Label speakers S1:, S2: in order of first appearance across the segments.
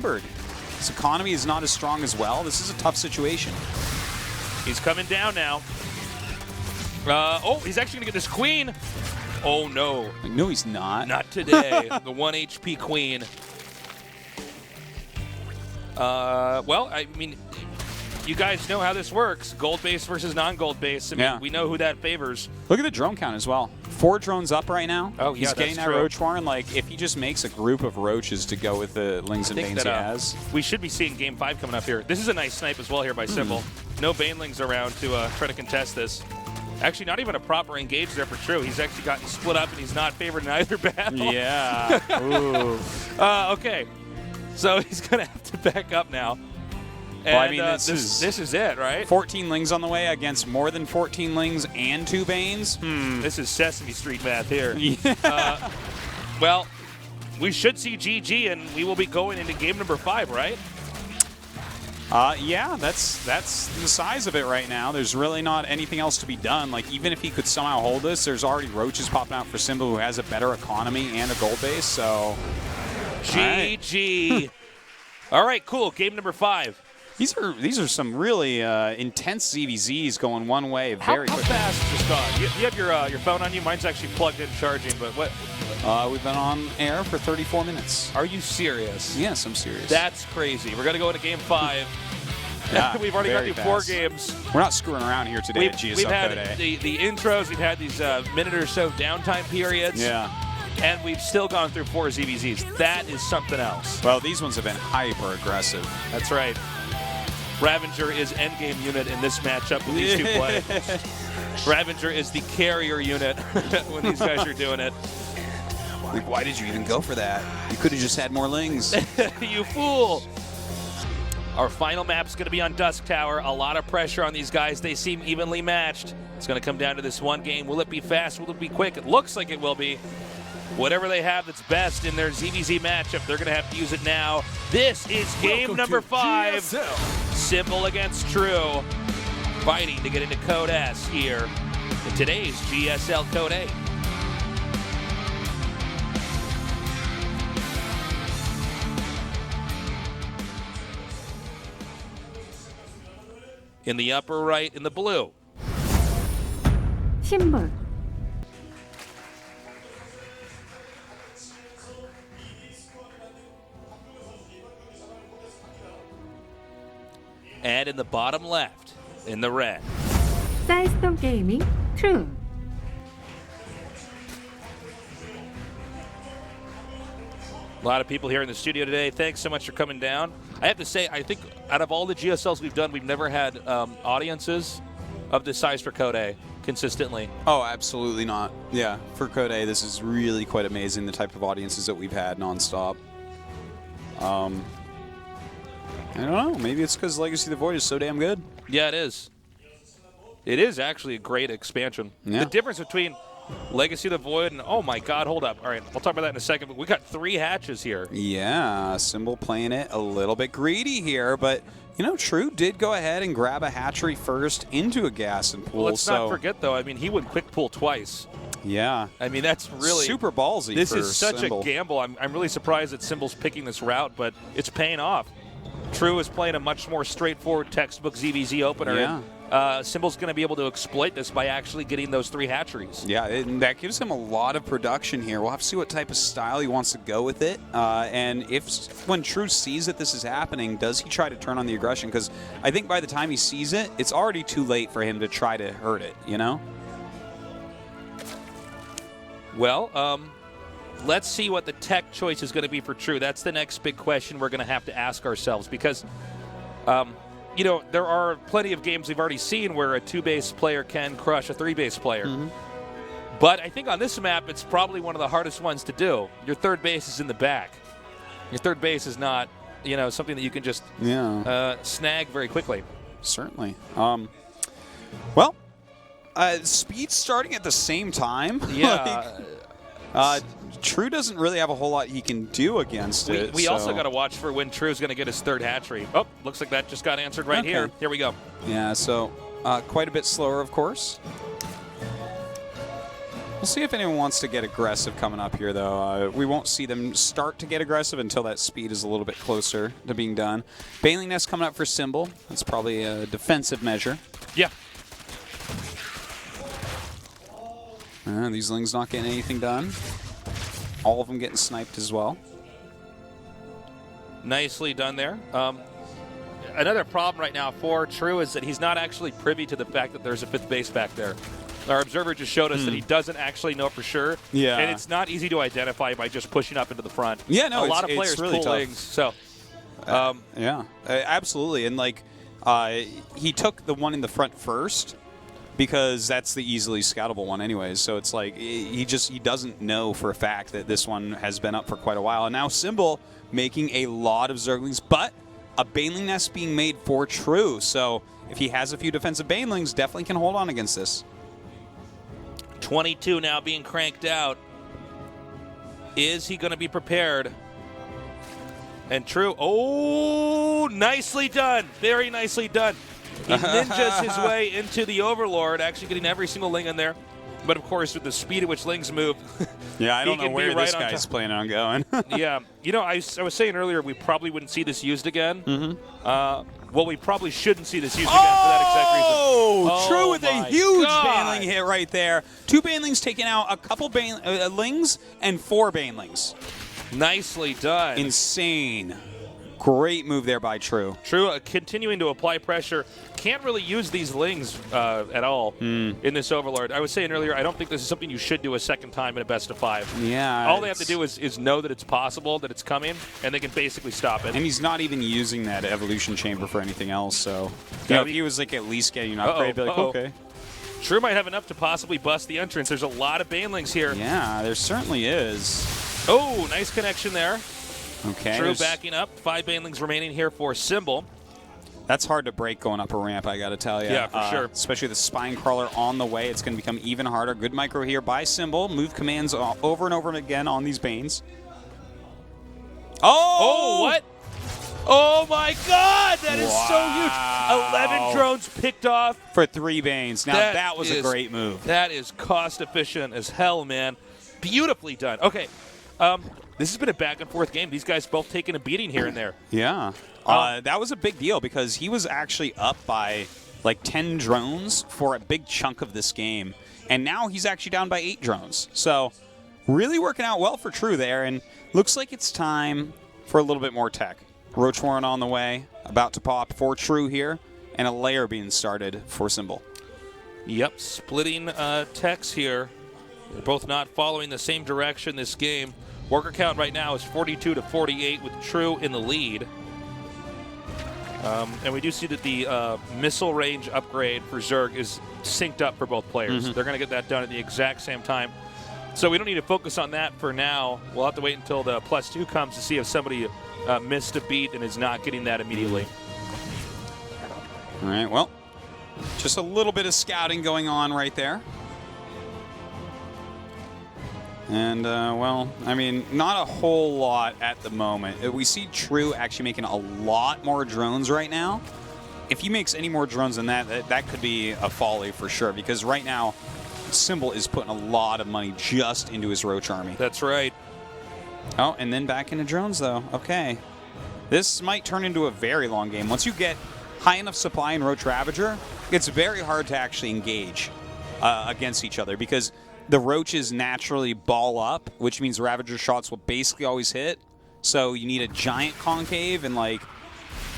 S1: His economy is not as strong as well. This is a tough situation.
S2: He's coming down now. Oh, he's actually going to get this queen. Oh, no.
S1: No, he's not.
S2: Not today. The 1 HP queen. Well, I mean, you guys know how this works. Gold base versus non-gold base. I mean, we know who that favors.
S1: Look at the drone count as well. 4 drones up right now.
S2: Oh, yeah,
S1: he's getting that roach farm. Like, if he just makes a group of roaches to go with the Lings and Banes he has.
S2: We should be seeing Game 5 coming up here. This is a nice snipe as well here by Symbol. No Banelings around to try to contest this. Actually, not even a proper engage there for True. He's actually gotten split up, and he's not favored in either battle.
S1: Yeah. Ooh.
S2: Okay. So he's going to have to back up now. And,
S1: well, I mean,
S2: this is it, right?
S1: 14 Lings on the way against more than 14 Lings and 2 Banes.
S2: This is Sesame Street math here. Well, we should see GG, and we will be going into game number 5, right?
S1: Yeah, that's the size of it right now. There's really not anything else to be done. Like, even if he could somehow hold this, there's already roaches popping out for Symbol, who has a better economy and a gold base, so...
S2: GG. All right, cool. Game number 5.
S1: These are some really intense ZVZs going one way very quickly.
S2: How fast is this gone? You have your phone on you? Mine's actually plugged in charging, but what?
S1: We've been on air for 34 minutes.
S2: Are you serious?
S1: Yes, I'm serious.
S2: That's crazy. We're going to go into game 5.
S1: Yeah,
S2: we've already got through 4 games.
S1: We're not screwing around here today at GSL
S2: We've had
S1: CodeA.
S2: the intros. We've had these minute or so downtime periods.
S1: Yeah.
S2: And we've still gone through 4 ZVZs. That is something else.
S1: Well, these ones have been hyper aggressive.
S2: That's right. Ravager is endgame unit in this matchup when these two play. Ravager is the carrier unit when these guys are doing it.
S1: Like, why did you even go for that? You could have just had more Lings.
S2: You fool. Our final map is going to be on Dusk Tower. A lot of pressure on these guys. They seem evenly matched. It's going to come down to this one game. Will it be fast? Will it be quick? It looks like it will be. Whatever they have that's best in their ZVZ matchup, they're going to have to use it now. This is game number 5. Symbol against True. Fighting to get into Code S here in today's GSL CodeA. In the upper right, in the blue.
S3: Symbol.
S2: And in the bottom left, in the red.
S3: Day6 Gaming, True.
S2: A lot of people here in the studio today. Thanks so much for coming down. I have to say, I think out of all the GSLs we've done, we've never had audiences of this size for CodeA consistently.
S1: Oh, absolutely not. Yeah, for CodeA, this is really quite amazing, the type of audiences that we've had nonstop. I don't know. Maybe it's because Legacy of the Void is so damn good.
S2: Yeah, it is. It is actually a great expansion.
S1: Yeah.
S2: The difference between Legacy of the Void and, oh my god, hold up. All right, we'll talk about that in a second, but we got 3 hatches here.
S1: Yeah, Symbol playing it a little bit greedy here, but, you know, True did go ahead and grab a hatchery first into a gas and pool.
S2: Well, let's not forget, though, I mean, he would quick pull twice.
S1: Yeah.
S2: I mean, that's really
S1: super ballsy.
S2: This
S1: for
S2: is such
S1: Symbol.
S2: a gamble. I'm really surprised that Symbol's picking this route, but it's paying off. True is playing a much more straightforward textbook ZVZ opener.
S1: Yeah.
S2: And, Symbol's going to be able to exploit this by actually getting those 3 hatcheries.
S1: Yeah, and that gives him a lot of production here. We'll have to see what type of style he wants to go with it. And when True sees that this is happening, does he try to turn on the aggression? Because I think by the time he sees it, it's already too late for him to try to hurt it, you know?
S2: Well, let's see what the tech choice is going to be for True. That's the next big question we're going to have to ask ourselves because, you know, there are plenty of games we've already seen where a 2-base player can crush a 3-base player. But I think on this map, it's probably one of the hardest ones to do. Your third base is in the back. Your third base is not, you know, something that you can just snag very quickly.
S1: Certainly. Well, speed starting at the same time.
S2: Yeah.
S1: True doesn't really have a whole lot he can do against it.
S2: We also got to watch for when True's going to get his 3rd hatchery. Oh, looks like that just got answered right here. Here we go.
S1: Yeah, so quite a bit slower, of course. We'll see if anyone wants to get aggressive coming up here, though. We won't see them start to get aggressive until that speed is a little bit closer to being done. Baneling Nest coming up for Symbol. That's probably a defensive measure.
S2: Yeah.
S1: These Lings not getting anything done. All of them getting sniped as well.
S2: Nicely done there. Another problem right now for True is that he's not actually privy to the fact that there's a 5th base back there. Our observer just showed us that he doesn't actually know for sure.
S1: Yeah.
S2: And it's not easy to identify by just pushing up into the front.
S1: Yeah, no,
S2: a lot of players
S1: really
S2: pull
S1: tough.
S2: Lings. So,
S1: yeah, absolutely. And, like, he took the one in the front first because that's the easily scoutable one anyways. So it's like he doesn't know for a fact that this one has been up for quite a while. And now Symbol making a lot of Zerglings, but a Baneling Nest being made for True. So if he has a few defensive Banelings, definitely can hold on against this.
S2: 22 now being cranked out. Is he going to be prepared? And True, oh, nicely done. Very nicely done. He ninjas his way into the Overlord, actually getting every single Ling in there. But, of course, with the speed at which Lings move,
S1: yeah, I don't know where this
S2: right
S1: guy's planning on going.
S2: Yeah. You know, I was saying earlier we probably wouldn't see this used again. Well, we probably shouldn't see this used again for that exact reason.
S1: Oh, True with a huge
S2: God.
S1: Baneling hit right there. 2 Banelings taking out a couple Lings and 4 Banelings.
S2: Nicely done.
S1: Insane. Great move there by True.
S2: True, continuing to apply pressure. Can't really use these Lings at all in this Overlord. I was saying earlier, I don't think this is something you should do a second time in a best of 5.
S1: Yeah.
S2: All they have to do is know that it's possible, that it's coming, and they can basically stop it.
S1: And he's not even using that evolution chamber for anything else, so if he was like at least getting an upgrade, be like, okay.
S2: True might have enough to possibly bust the entrance. There's a lot of Banelings here.
S1: Yeah, there certainly is.
S2: Oh, nice connection there.
S1: Okay.
S2: True backing up. 5 Banelings remaining here for Symbol.
S1: That's hard to break going up a ramp, I got to tell you.
S2: Yeah, for sure.
S1: Especially the Spine Crawler on the way. It's going to become even harder. Good micro here by Symbol. Move commands over and over again on these Banes.
S2: Oh, what? Oh, my God. That is so huge. 11 drones picked off.
S1: For 3 Banes. Now, that was a great move.
S2: That is cost efficient as hell, man. Beautifully done. Okay. This has been a back-and-forth game. These guys both taking a beating here and there.
S1: Yeah. That was a big deal because he was actually up by like 10 drones for a big chunk of this game. And now he's actually down by 8 drones. So really working out well for True there. And looks like it's time for a little bit more tech. Roach Warren on the way, about to pop for True here. And a layer being started for Symbol.
S2: Yep, splitting techs here. They're both not following the same direction this game. Worker count right now is 42 to 48 with True in the lead. And we do see that the missile range upgrade for Zerg is synced up for both players. They're going to get that done at the exact same time. So we don't need to focus on that for now. We'll have to wait until the +2 comes to see if somebody missed a beat and is not getting that immediately.
S1: All right, well, just a little bit of scouting going on right there. And, well, I mean, not a whole lot at the moment. We see True actually making a lot more drones right now. If he makes any more drones than that, that could be a folly for sure. Because right now, Symbol is putting a lot of money just into his Roach army.
S2: That's right.
S1: Oh, and then back into drones, though. Okay. This might turn into a very long game. Once you get high enough supply in Roach Ravager, it's very hard to actually engage against each other because the Roaches naturally ball up, which means Ravager shots will basically always hit. So you need a giant concave, and like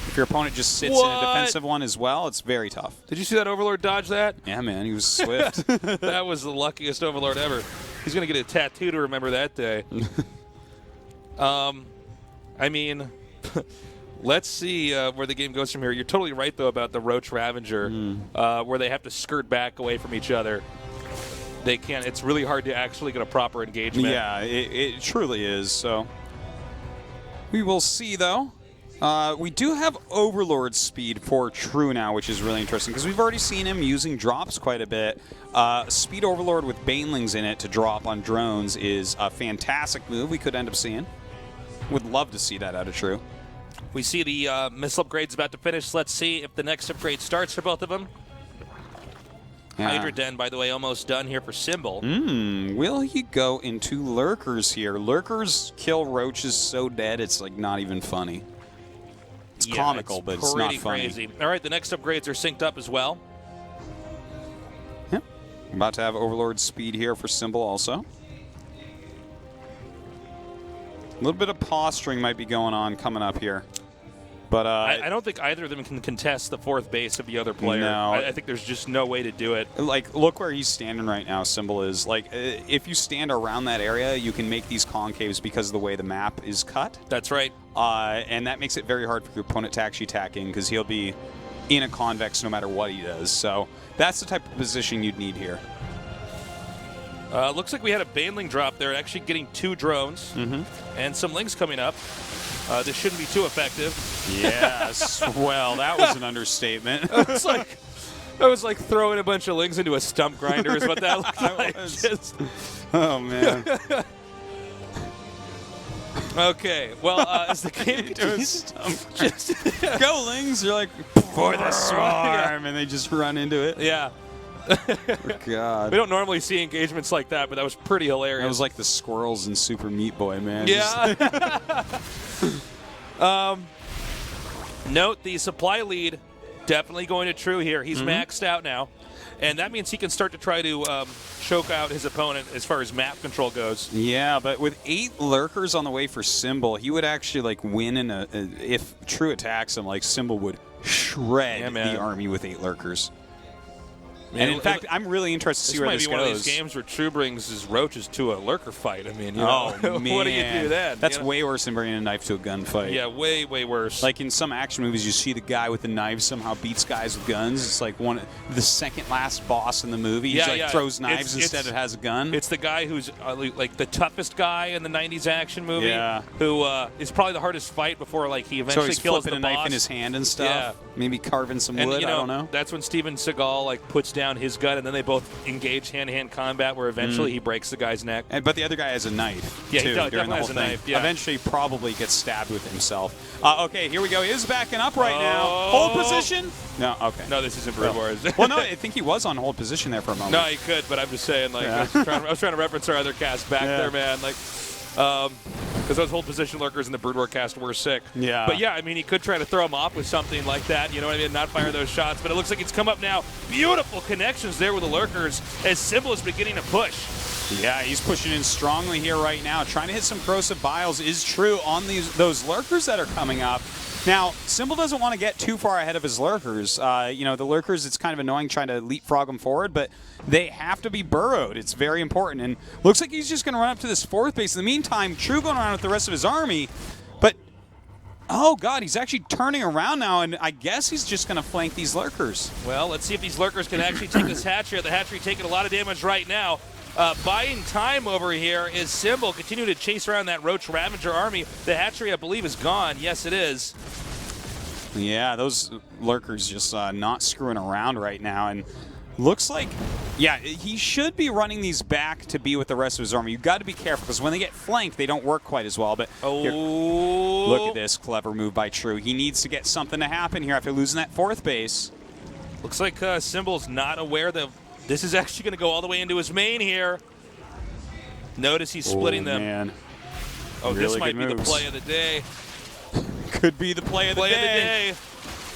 S1: if your opponent just sits in a defensive one as well, it's very tough.
S2: Did you see that Overlord dodge that?
S1: Yeah, man, he was swift.
S2: That was the luckiest Overlord ever. He's going to get a tattoo to remember that day. I mean, let's see where the game goes from here. You're totally right, though, about the Roach Ravager, where they have to skirt back away from each other. They can't. It's really hard to actually get a proper engagement.
S1: Yeah, it truly is. So we will see, though. We do have Overlord speed for True now, which is really interesting because we've already seen him using drops quite a bit. Speed Overlord with Banelings in it to drop on drones is a fantastic move we could end up seeing. Would love to see that out of True.
S2: We see the missile upgrade's about to finish. Let's see if the next upgrade starts for both of them. Hydra Den, by the way, almost done here for Symbol.
S1: Will he go into Lurkers here? Lurkers kill roaches so dead, it's like not even funny. It's comical, but it's not funny.
S2: Crazy. All right, the next upgrades are synced up as well.
S1: Yep. About to have Overlord speed here for Symbol also. A little bit of posturing might be going on coming up here. But
S2: I don't think either of them can contest the fourth base of the other player.
S1: No.
S2: I think there's just no way to do it.
S1: Like, look where he's standing right now, Symbol is. Like, if you stand around that area, you can make these concaves because of the way the map is cut.
S2: That's right.
S1: And that makes it very hard for your opponent to actually attack in because he'll be in a convex no matter what he does. So that's the type of position you'd need here.
S2: Looks like we had a Baneling drop there, actually getting 2 drones and some links coming up. This shouldn't be too effective.
S1: Yes. Well, that was an understatement.
S2: That was like throwing a bunch of links into a stump grinder is what that looked like.
S1: Oh, man.
S2: Okay, well, as the game continues,
S1: go Lings, you're like, for the swarm, and they just run into it.
S2: Yeah.
S1: God.
S2: We don't normally see engagements like that, but that was pretty hilarious.
S1: That was like the squirrels in Super Meat Boy, man.
S2: Yeah. Note the supply lead definitely going to True here. He's maxed out now, and that means he can start to try to choke out his opponent as far as map control goes.
S1: Yeah, but with 8 Lurkers on the way for Symbol, he would actually like win in if True attacks him, like Symbol would shred the army with 8 Lurkers. And in fact, I'm really interested to see where this goes.
S2: This might be one of these games where True brings his roaches to a lurker fight. I mean, you
S1: know,
S2: man. What do you do then?
S1: That's way worse than bringing a knife to a gunfight.
S2: Yeah, way, way worse.
S1: Like in some action movies, you see the guy with the knife somehow beats guys with guns. It's like the second last boss in the movie. He throws knives instead of has a gun.
S2: It's the guy who's like the toughest guy in the 90s action movie who is probably the hardest fight before like he eventually kills the boss.
S1: So he's flipping a knife in his hand and stuff. Yeah. Maybe carving some wood, I don't know.
S2: That's when Steven Seagal like puts down his gun and then they both engage hand-to-hand combat where eventually he breaks the guy's neck.
S1: But the other guy has a knife,
S2: too,
S1: he
S2: definitely has a knife. Yeah.
S1: Eventually probably gets stabbed with himself. Okay, here we go. He is backing up right now. Hold position. No, okay.
S2: No, this isn't Brood Wars.
S1: Well, no, I think he was on hold position there for a moment.
S2: No, he could, but I'm just saying, like, I was trying to reference our other cast back there, man. Like, because those hold position lurkers in the Brood War cast were sick.
S1: Yeah.
S2: But yeah, I mean, he could try to throw him off with something like that, you know what I mean, not fire those shots. But it looks like it's come up now. Beautiful connections there with the lurkers as Symbol is beginning to push.
S1: Yeah, he's pushing in strongly here right now. Trying to hit some corrosive biles is True on those lurkers that are coming up. Now, Symbol doesn't want to get too far ahead of his lurkers. The lurkers, it's kind of annoying trying to leapfrog them forward, but they have to be burrowed. It's very important. And looks like he's just going to run up to this 4th base. In the meantime, True going around with the rest of his army. But, oh, God, he's actually turning around now, and I guess he's just going to flank these lurkers.
S2: Well, let's see if these lurkers can actually take this hatchery. The hatchery taking a lot of damage right now. Buying time over here is Symbol continuing to chase around that Roach Ravager army. The hatchery, I believe, is gone. Yes, it is.
S1: Yeah, those lurkers just not screwing around right now. And looks like, yeah, he should be running these back to be with the rest of his army. You've got to be careful because when they get flanked, they don't work quite as well. But here, look at this clever move by True. He needs to get something to happen here after losing that 4th base.
S2: Looks like Symbol's not aware that this is actually going to go all the way into his main here. Notice he's splitting them.
S1: Man.
S2: Oh, really this might be the play of the day.
S1: Could be the play of the day.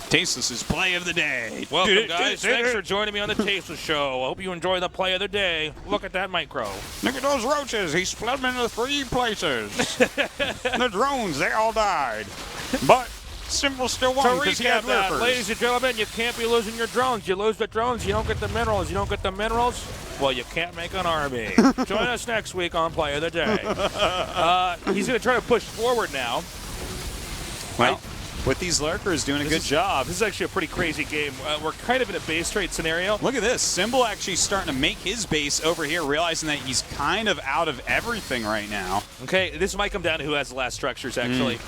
S1: Tasteless's play of the day.
S2: Welcome, guys. Thanks for joining me on the Tasteless Show. I hope you enjoy the play of the day. Look at that micro.
S1: Look at those roaches. He split them into 3 places. The drones, they all died. But Symbol still won because he had lurkers.
S2: Ladies and gentlemen, you can't be losing your drones. You lose the drones, you don't get the minerals. You don't get the minerals, well, you can't make an army. Join us next week on Play of the Day. He's going to try to push forward now.
S1: Well, with these lurkers doing a good job.
S2: This is actually a pretty crazy game. We're kind of in a base trade scenario.
S1: Look at this. Symbol actually starting to make his base over here, realizing that he's kind of out of everything right now.
S2: Okay, this might come down to who has the last structures, actually.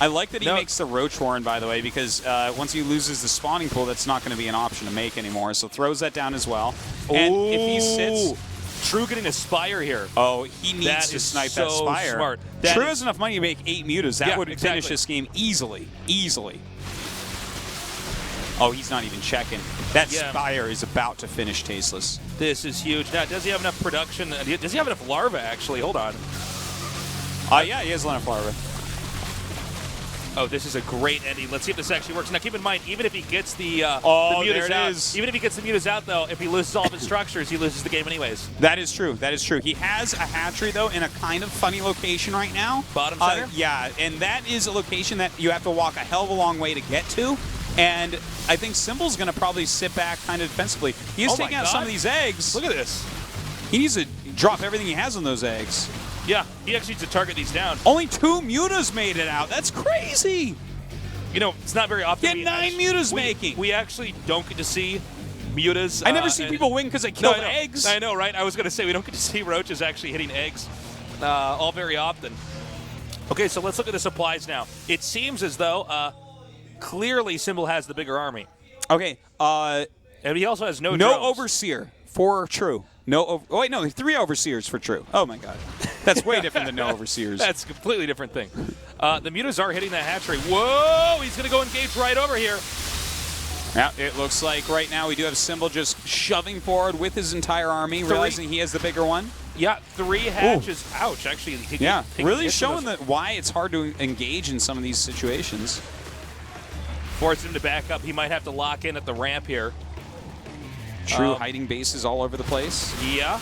S1: I like that he makes the Roach Warren, by the way, because once he loses the spawning pool, that's not going to be an option to make anymore. So throws that down as well. And if he sits...
S2: True getting a Spire here.
S1: Oh, he needs to snipe that Spire.
S2: Smart.
S1: True has enough money to make 8 mutas. That would finish this game easily. Easily. Oh, he's not even checking. That
S2: Yeah.
S1: Spire is about to finish Tasteless.
S2: This is huge. Now, does he have enough production? Does he have enough larva, actually? Hold on.
S1: Yeah, he has enough larva.
S2: Oh, this is a great ending. Let's see if this actually works. Now, keep in mind, even if he gets the
S1: Oh,
S2: mutas
S1: there it
S2: out,
S1: is.
S2: even if he gets the mutas out, though, if he loses all of his structures, he loses the game anyways.
S1: That is true. That is true. He has a hatchery, though, in a kind of funny location right now.
S2: Bottom center?
S1: Yeah, and that is a location that you have to walk a hell of a long way to get to. And I think Symbol's going to probably sit back kind of defensively. He is
S2: Oh my
S1: taking out some
S2: God.
S1: of these eggs.
S2: Look at this.
S1: He needs to drop everything he has on those eggs.
S2: Yeah, he actually needs to target these down.
S1: Only 2 mutas made it out. That's crazy.
S2: You know, it's not very often.
S1: Get 9 mutas making.
S2: We actually don't get to see mutas.
S1: I never see people win because they
S2: No,
S1: kill
S2: I know.
S1: eggs.
S2: I know, right? I was going to say we don't get to see roaches actually hitting eggs all very often. Okay, so let's look at the supplies now. It seems as though clearly Symbol has the bigger army.
S1: Okay,
S2: And he also has no
S1: no
S2: drones.
S1: Overseer for True. Oh, wait, no, 3 Overseers for True. Oh, my God. That's way different than no Overseers.
S2: That's a completely different thing. The mutas are hitting that hatchery. Whoa! He's going to go engage right over here.
S1: Yeah, it looks like right now we do have Symbol just shoving forward with his entire army, realizing he has the bigger one.
S2: Yeah, 3 hatches. Ouch, actually.
S1: Yeah,
S2: he
S1: really
S2: hits
S1: showing
S2: those-
S1: that why it's hard to engage in some of these situations.
S2: Forcing him to back up. He might have to lock in at the ramp here.
S1: True hiding bases all over the place.
S2: Yeah.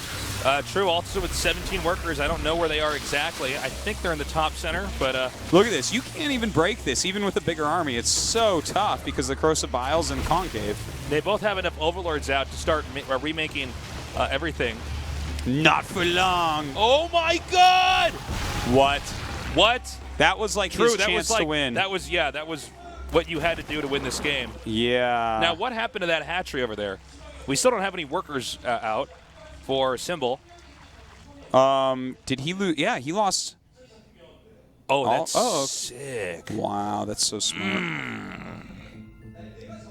S2: True, also with 17 workers. I don't know where they are exactly. I think they're in the top center, but
S1: Look at this. You can't even break this, even with a bigger army. It's so tough because of the Corrosive Biles and Concave.
S2: they both have enough overlords out to start remaking everything.
S1: Not for long.
S2: Oh my God!
S1: What?
S2: What?
S1: That was like
S2: True,
S1: his
S2: that
S1: chance
S2: was like
S1: to win.
S2: that was what you had to do to win this game.
S1: Yeah.
S2: Now, what happened to that hatchery over there? We still don't have any workers out for Symbol.
S1: Did he lose? Yeah, he lost.
S2: Oh, that's
S1: oh,
S2: sick.
S1: Wow, that's so smart.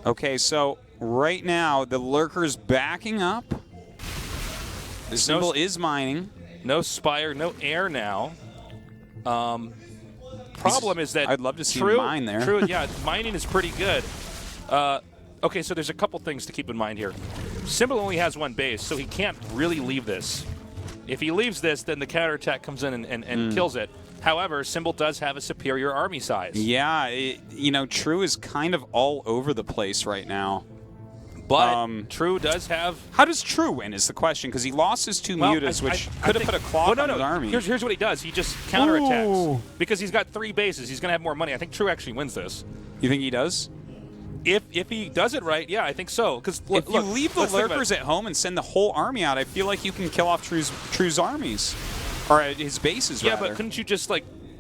S1: Okay, so right now the Lurker's backing up. The Symbol is mining.
S2: No Spire, no air now. Problem is that
S1: I'd love to see him mine there.
S2: True, yeah, mining is pretty good. Okay, so there's a couple things to keep in mind here. Symbol only has 1 base, so he can't really leave this. If he leaves this, then the counterattack comes in and kills it. However, Symbol does have a superior army size.
S1: Yeah, True is kind of all over the place right now.
S2: But True does have...
S1: How does True win is the question, because he lost his 2 mutas, which could have put a clock on his army.
S2: Here's what he does. He just counterattacks.
S1: Ooh.
S2: Because he's got 3 bases. He's going to have more money. I think True actually wins this.
S1: You think he does?
S2: If he does it right, yeah, I think so. Because
S1: If you leave the Lurkers at home and send the whole army out, I feel like you can kill off True's armies. Or his bases,
S2: yeah,
S1: rather.
S2: but couldn't you just,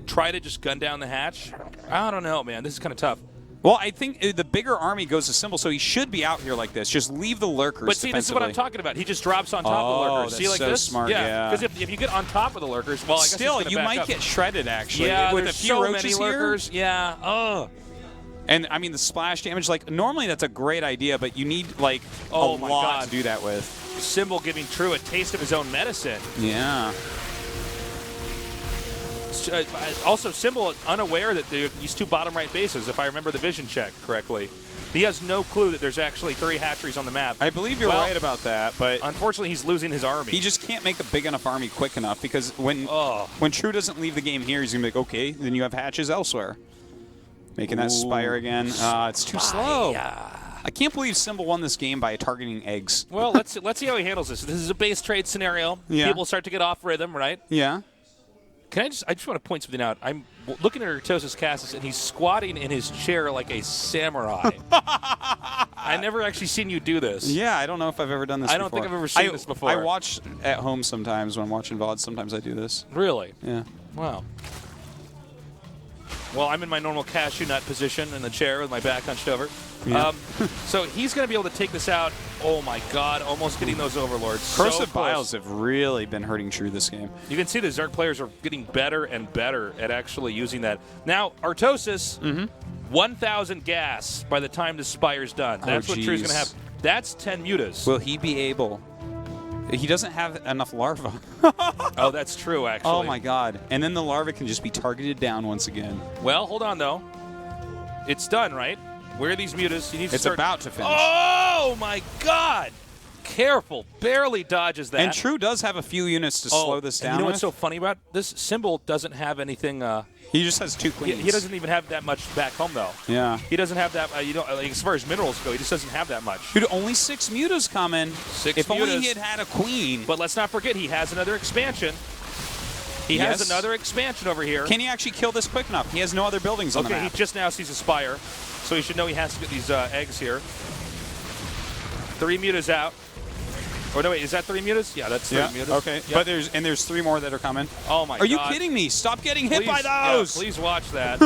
S2: try to just gun down the hatch? I don't know, man. This is kind of tough.
S1: Well, I think the bigger army goes to Symbol, so he should be out here like this. Just leave the Lurkers
S2: But see, this is what I'm talking about. He just drops on top of the Lurkers. See,
S1: that's
S2: like
S1: so
S2: this?
S1: smart, yeah.
S2: Because if you get on top of the Lurkers, well, I guess
S1: Still,
S2: it's
S1: you
S2: gonna back
S1: might
S2: up.
S1: get shredded, actually.
S2: Yeah,
S1: with a
S2: there's
S1: few
S2: so
S1: roaches
S2: many
S1: here.
S2: Lurkers. Yeah. Oh.
S1: And, I mean, the splash damage, normally that's a great idea, but you need, a
S2: Oh my
S1: lot
S2: God.
S1: to do that with.
S2: Symbol giving True a taste of his own medicine.
S1: Yeah.
S2: Also, Symbol unaware that these 2 bottom right bases, if I remember the vision check correctly. He has no clue that there's actually 3 hatcheries on the map.
S1: I believe you're right about that, but
S2: Unfortunately, he's losing his army.
S1: he just can't make a big enough army quick enough, because when True doesn't leave the game here, he's going to be like, okay, then you have hatches elsewhere. Making that Spire again. It's too slow. I can't believe Symbol won this game by targeting eggs.
S2: Well, let's see how he handles this. This is a base trade scenario.
S1: Yeah.
S2: People start to get off rhythm, right?
S1: Yeah.
S2: I just want to point something out. I'm looking at Artosis Cassis, and he's squatting in his chair like a samurai. I never actually seen you do this.
S1: Yeah, I don't know if I've ever done this
S2: I don't think I've ever seen this before.
S1: I watch at home sometimes when I'm watching VODs. Sometimes I do this.
S2: Really?
S1: Yeah.
S2: Wow. Well, I'm in my normal cashew nut position in the chair with my back hunched over.
S1: Yeah.
S2: So he's going to be able to take this out. Oh, my God. Almost getting those overlords.
S1: Corrosive
S2: so
S1: Biles
S2: close.
S1: have really been hurting True this game.
S2: You can see the Zerg players are getting better and better at actually using that. Now, Artosis, 1,000 gas by the time the Spire's done. That's what True's going to have. That's 10 mutas.
S1: Will he be able? He doesn't have enough larvae.
S2: Oh, that's true, actually.
S1: Oh, my God. And then the larvae can just be targeted down once again.
S2: Well, hold on, though. It's done, right? Where are these mutas? He needs
S1: It's
S2: to start.
S1: about to finish.
S2: Oh my God! Careful, barely dodges that.
S1: And True does have a few units to slow this down.
S2: You know what's
S1: with.
S2: so funny about this? Symbol doesn't have anything.
S1: He just has 2 queens.
S2: He doesn't even have that much back home though.
S1: Yeah.
S2: He doesn't have that. Like, as far as minerals go, he just doesn't have that much.
S1: Dude, only 6 mutas coming.
S2: 6
S1: if only
S2: mutas.
S1: he had a queen.
S2: But let's not forget, he has another expansion. He has another expansion over here.
S1: Can he actually kill this quick enough? He has no other buildings on the
S2: Okay,
S1: map.
S2: he just now sees a spire, so he should know he has to get these eggs here. 3 mutas out. Or no, wait, is that 3 mutas? Yeah, that's 3 mutas.
S1: Okay,
S2: Yeah.
S1: but there's 3 more that are coming.
S2: Oh my God!
S1: Are you kidding me? Stop getting hit by
S2: Yeah,
S1: those.
S2: please watch that.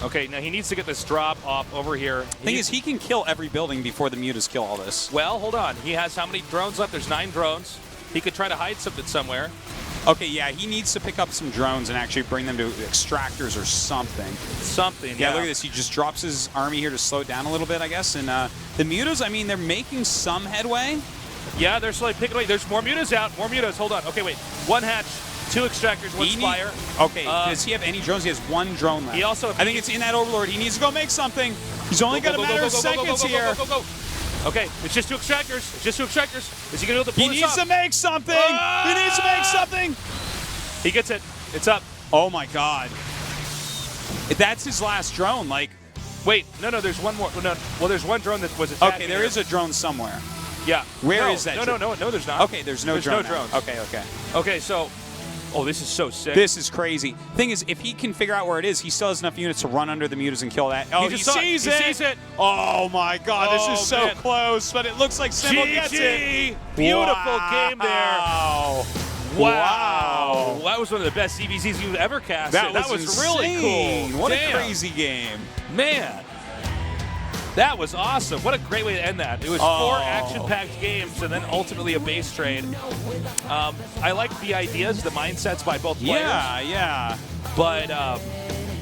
S2: Okay, now he needs to get this drop off over here.
S1: Thing is, he can kill every building before the mutas kill all this.
S2: Well, hold on. He has how many drones left? There's 9 drones. He could try to hide something somewhere.
S1: Okay, yeah, he needs to pick up some drones and actually bring them to extractors or something.
S2: Something,
S1: Yeah, look at this. He just drops his army here to slow it down a little bit, I guess. And the mutas, I mean, they're making some headway.
S2: Yeah, they're slowly picking away. There's more mutas out. More mutas. Hold on. Okay, wait. 1 hatch, 2 extractors, 1 spire.
S1: Okay, does he have any drones? He has 1 drone left.
S2: He also.
S1: I think it's in that Overlord. He needs to go make something. He's only got a matter of seconds here.
S2: Okay, it's just 2 extractors. It's just 2 extractors. Is he going to be able to pull
S1: He
S2: this
S1: needs
S2: off?
S1: to make something. He needs to make something.
S2: He gets it. It's up.
S1: Oh my God. That's his last drone. Like,
S2: wait, no, there's 1 more. No, well, there's 1 drone that was attacking.
S1: okay, there is a drone somewhere.
S2: Yeah.
S1: Where is that?
S2: No, there's not.
S1: Okay, there's no drone.
S2: No drones.
S1: Okay.
S2: Okay, so, oh, this is so sick.
S1: This is crazy. Thing is, if he can figure out where it is, he still has enough units to run under the mutas and kill that. Oh, he sees it.
S2: He sees it.
S1: Oh my God, this is so
S2: man.
S1: close, but it looks like Symbol gets it.
S2: Beautiful game there.
S1: Wow.
S2: That was one of the best CVZs you've ever casted.
S1: That was
S2: really
S1: insane.
S2: cool.
S1: What
S2: Damn.
S1: a crazy game.
S2: Man. That was awesome. What a great way to end that. It was 4 action-packed games and then ultimately a base trade. I like the ideas, the mindsets by both players.
S1: Yeah.
S2: But,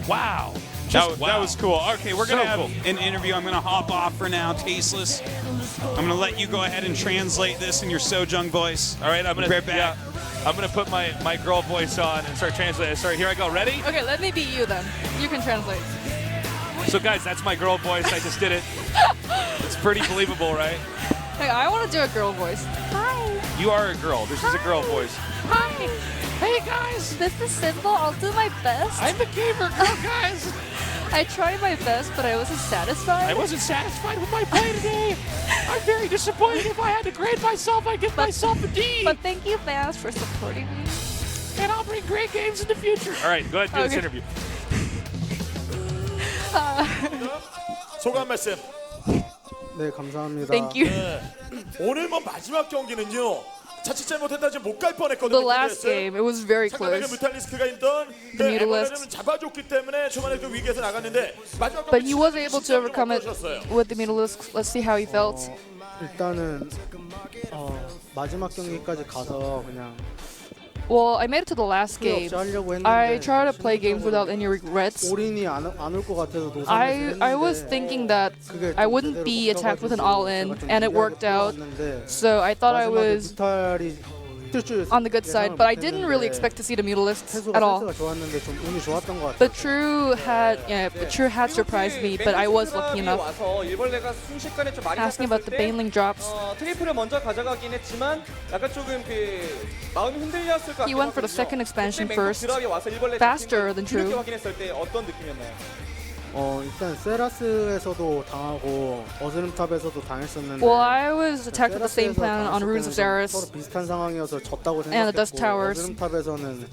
S2: wow.
S1: That was cool. Okay, we're going to have
S2: cool.
S1: an interview. I'm going to hop off for now, Tasteless. I'm going to let you go ahead and translate this in your Sojung voice.
S2: All right, I'm going
S1: Right back.
S2: to put my girl voice on and start translating. Sorry, here I go. Ready?
S4: Okay, let me be you then. You can translate.
S2: So, guys, that's my girl voice. I just did it. It's pretty believable, right?
S4: Hey, I want to do a girl voice. Hi.
S2: You are a girl. This is a girl voice.
S4: Hi.
S2: Hey, guys.
S4: This is Symbol. I'll do my best.
S2: I'm a gamer girl, guys.
S4: I tried my best, but I wasn't satisfied.
S2: I wasn't satisfied with my play today. I'm very disappointed. If I had to grade myself, I'd give myself a D.
S4: But thank you, fans, for supporting me.
S2: And I'll bring great games in the future. All right, go ahead and do this interview.
S5: 소감 말씀.
S6: 네, 감사합니다.
S4: Thank you.
S5: 오늘 뭐 마지막 경기는요. 자칫 잘못했다 지금 못 갈 뻔했거든요.
S4: The last game, it was very
S5: 상당히
S4: close.
S5: 뮤탈리스크가 있던
S4: The Mutalisks.
S5: 잡아줬기 때문에 초반에 그 위기에서 나갔는데 마지막
S4: But
S5: 경기
S4: he was able to overcome it
S5: 어떠셨어요?
S4: with the Mutalisks. Let's see how he felt.
S6: 일단은 마지막 경기까지 가서 그냥
S4: Well, I made it to the last
S6: 후회
S4: game.
S6: 없이 하려고
S4: I
S6: 했는데
S4: try to play games without any regrets.
S6: 올인이 안올 것 같아서 노선을
S4: I was thinking that I wouldn't be attacked with an all-in, and it worked out. So I thought I was on the good side, but I didn't really expect to see the Mutalisks at all.
S6: 좋았는데 좀 운이 좋았던 것 같아요.
S4: But True had surprised me, but I was lucky enough.
S7: 순식간에 좀 많이
S4: Asking about the Baneling drops,
S7: 트리플을 먼저 가져가긴 했지만 약간 조금 그 마음이 흔들렸을 것 같아요.
S4: he went for the second expansion first,
S7: 드랍이 와서 일벌레
S4: faster than
S7: 뒤늦게
S4: True.
S7: 확인했을 때 어떤 느낌이었나요?
S6: 일단 세라스에서도 당하고 어스름탑에서도 당했었는데
S4: Well, I was attacked with the same plan on Runes of
S6: 서로
S4: Zaris,
S6: 비슷한 상황이어서 졌다고
S4: And the Dust
S6: 생각했고
S4: Towers.
S6: 어스름탑에서는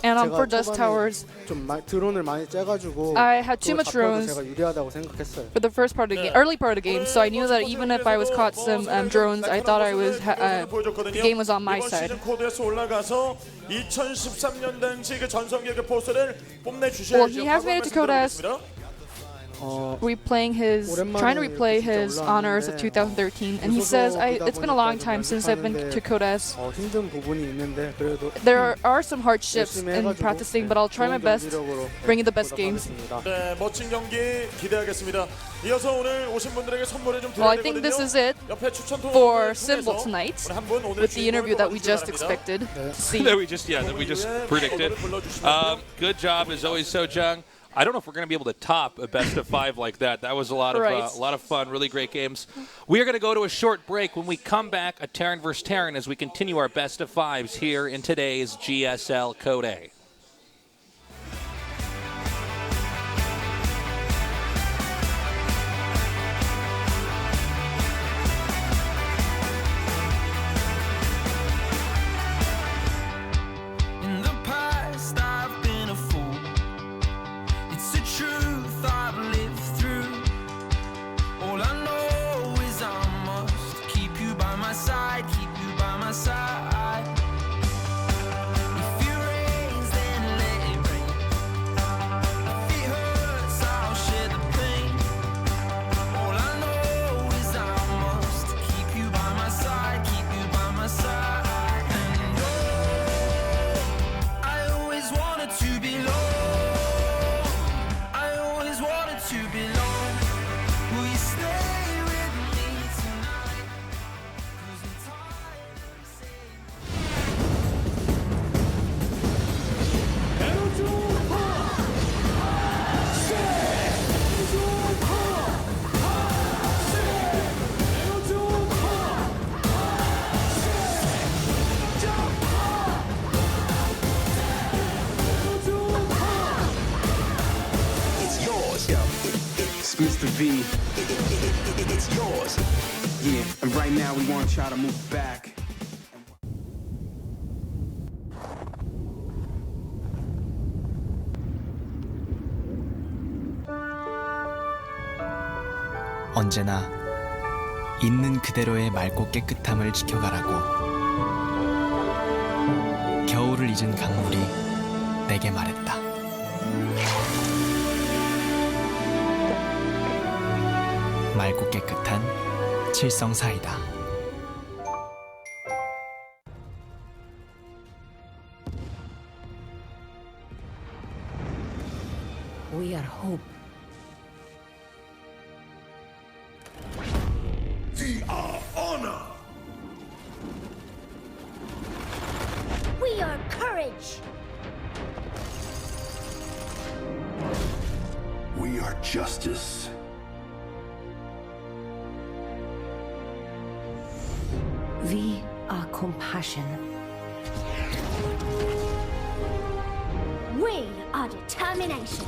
S4: and for
S6: 제가
S4: Dust
S6: 초반에
S4: Towers,
S6: 좀 드론을 많이 째가지고
S4: I had too
S6: 그걸
S4: much
S6: 잡혀도
S4: drones
S6: 제가 유리하다고 생각했어요.
S4: for the first part of the game, early part of the game. So I knew that even if I was caught some drones, I thought I was the game was on my side.
S5: 이번 시즌 코드에서 올라가서 2013년 당시 그 전성기의 포스를 뽐내주셔야죠.
S4: Well, he has made it to CodeA. Trying to replay his honors of 2013, and he says, it's been a long time since I've been to CodeA.
S6: 힘든 부분이 있는데 그래도
S4: There are some hardships in practicing, but I'll try my best, bringing the best games.
S5: 네, 멋진 경기 기대하겠습니다. 이어서 오늘 오신 분들에게 선물을 좀
S4: Well,
S5: 드려야
S4: I think
S5: 되거든요.
S4: this is it
S5: 옆에 추천 통화를
S4: for
S5: 통해서
S4: Symbol tonight,
S5: 오늘 한분 오늘
S4: with the interview that we just
S5: 주시기 바랍니다.
S4: expected to see.
S2: That we just predicted. Good job as always, Sojung. I don't know if we're going to be able to top a best of 5 like that. That was a lot of fun, really great games. We are going to go to a short break. When we come back, a Terran versus Terran as we continue our best of 5s here in today's GSL CodeA.
S8: Mr. V, it's yours. Yeah, and right now we want to try to move back.
S9: 언제나 있는 그대로의 맑고 깨끗함을 지켜가라고. 겨울을 잊은 강물이 내게 말했다. 맑고 깨끗한 칠성 사이다.
S10: We are hope.
S11: We are honor.
S10: We are courage.
S11: We are justice.
S10: We are compassion. We are determination.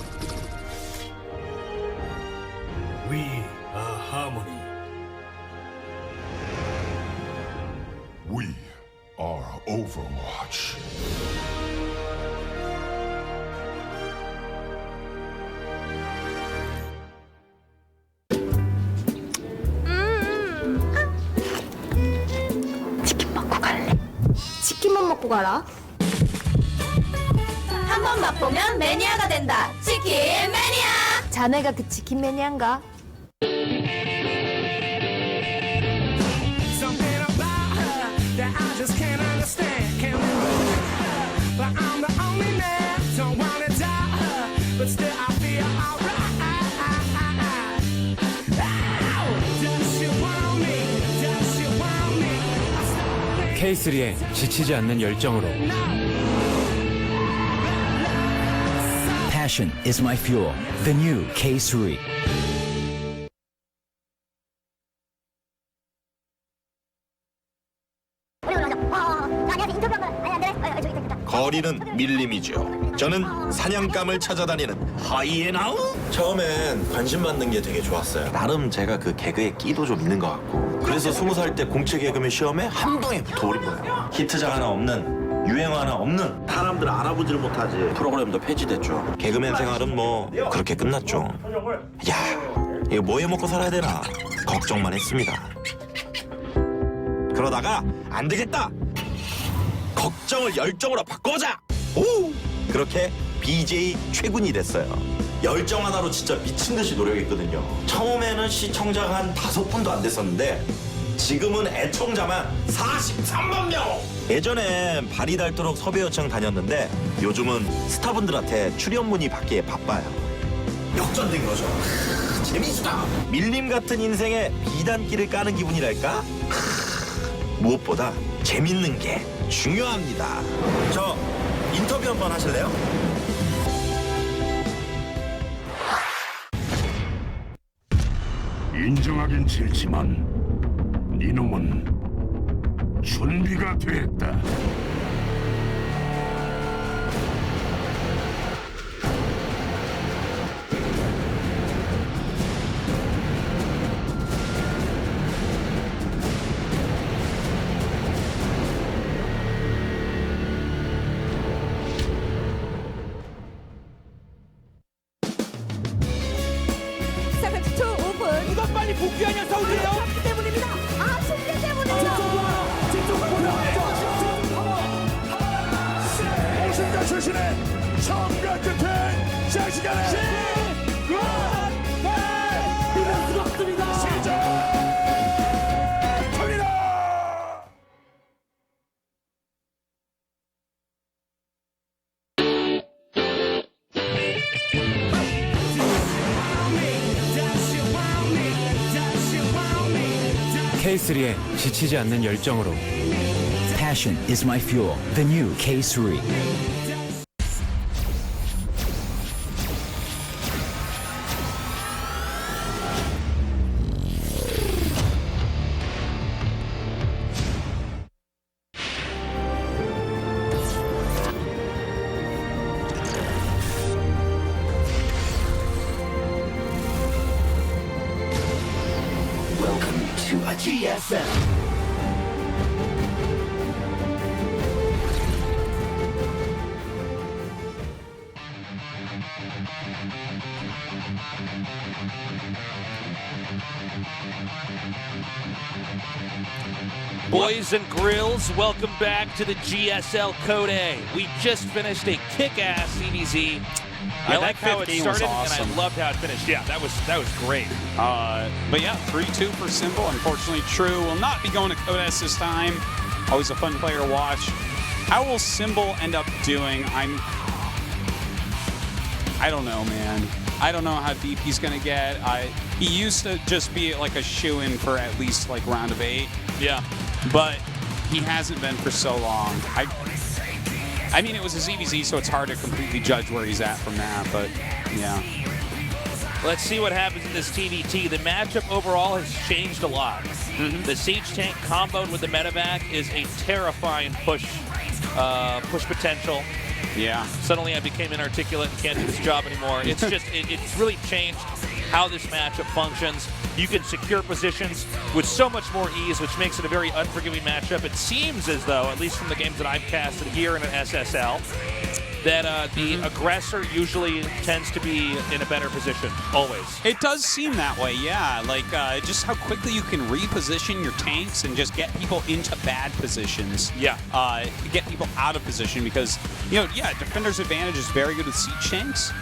S11: We are harmony. We are Overwatch.
S10: 치킨 먹고 갈래? 치킨만 먹고 가라. 한 번 맛보면 매니아가 된다. 치킨 매니아. 자네가 그 치킨 매니아인가?
S12: K3에 지치지 않는 열정으로.
S13: Passion is my fuel. The new K3.
S14: 거리는 밀림이죠. 저는 사냥감을 찾아다니는 하이에나우? 처음엔 관심 받는 게 되게 좋았어요. 나름 제가 그 개그에 끼도 좀 있는 것 같고. 그래서 20살 때 공채 개그맨 시험에 한 방에 붙어버린 거예요. 히트작 하나 없는, 유행어 하나 없는, 사람들 알아보지를 못하지. 프로그램도 폐지됐죠. 개그맨 생활은 뭐 그렇게 끝났죠. 야, 이거 뭐 해먹고 살아야 되나 걱정만 했습니다. 그러다가 안 되겠다. 걱정을 열정으로 바꿔보자! 오! 그렇게 BJ 최군이 됐어요. 열정 하나로 진짜 미친 듯이 노력했거든요. 처음에는 시청자가 한 5분도 안 됐었는데 지금은 애청자만 43만 명! 예전엔 발이 닳도록 섭외 요청 다녔는데 요즘은 스타분들한테 출연 문의 받기에 바빠요. 역전된 거죠. 재미있다. 밀림 같은 인생에 비단길을 까는 기분이랄까? 무엇보다 재밌는 게 중요합니다. 저 인터뷰 한번 하실래요?
S11: 인정하긴 싫지만 네 놈은 준비가 됐다.
S5: 이것 빨리 복귀하냐 서울이에요?
S10: 기 때문입니다. 아, 춥기 때문입니다.
S11: 오신자 출신의 청가 끝에 샤시간의
S5: 이럴 수가 없습니다.
S11: 시작합니다.
S12: K3의 지치지 않는 열정으로
S13: Passion is my fuel. The new K3.
S8: Welcome to a GSL.
S2: Boys and grills, welcome back to the GSL CodeA. We just finished a kick-ass CVZ. I like how it started,
S1: awesome.
S2: and I loved how it finished. Yeah, that was great.
S1: But yeah, 3-2 for Symbol. Unfortunately, True will not be going to CodeS this time. Always a fun player to watch. How will Symbol end up doing? I don't know, man. I don't know how deep he's going to get. He used to just be like a shoo-in for at least like round of 8.
S2: Yeah.
S1: But he hasn't been for so long. I mean, it was a ZVZ, so it's hard to completely judge where he's at from that, but yeah.
S2: Let's see what happens in this TVT. The matchup overall has changed a lot. The Siege Tank comboed with the Medevac is a terrifying push potential.
S1: Yeah.
S2: Suddenly I became inarticulate and can't do this job anymore. It's just, it's really changed how this matchup functions. You can secure positions with so much more ease, which makes it a very unforgiving matchup. It seems as though, at least from the games that I've casted here in an SSL, that the aggressor usually tends to be in a better position, always.
S1: It does seem that way, yeah. Like, just how quickly you can reposition your tanks and just get people into bad positions.
S2: Yeah.
S1: Get people out of position because, Defender's advantage is very good with siege tanks.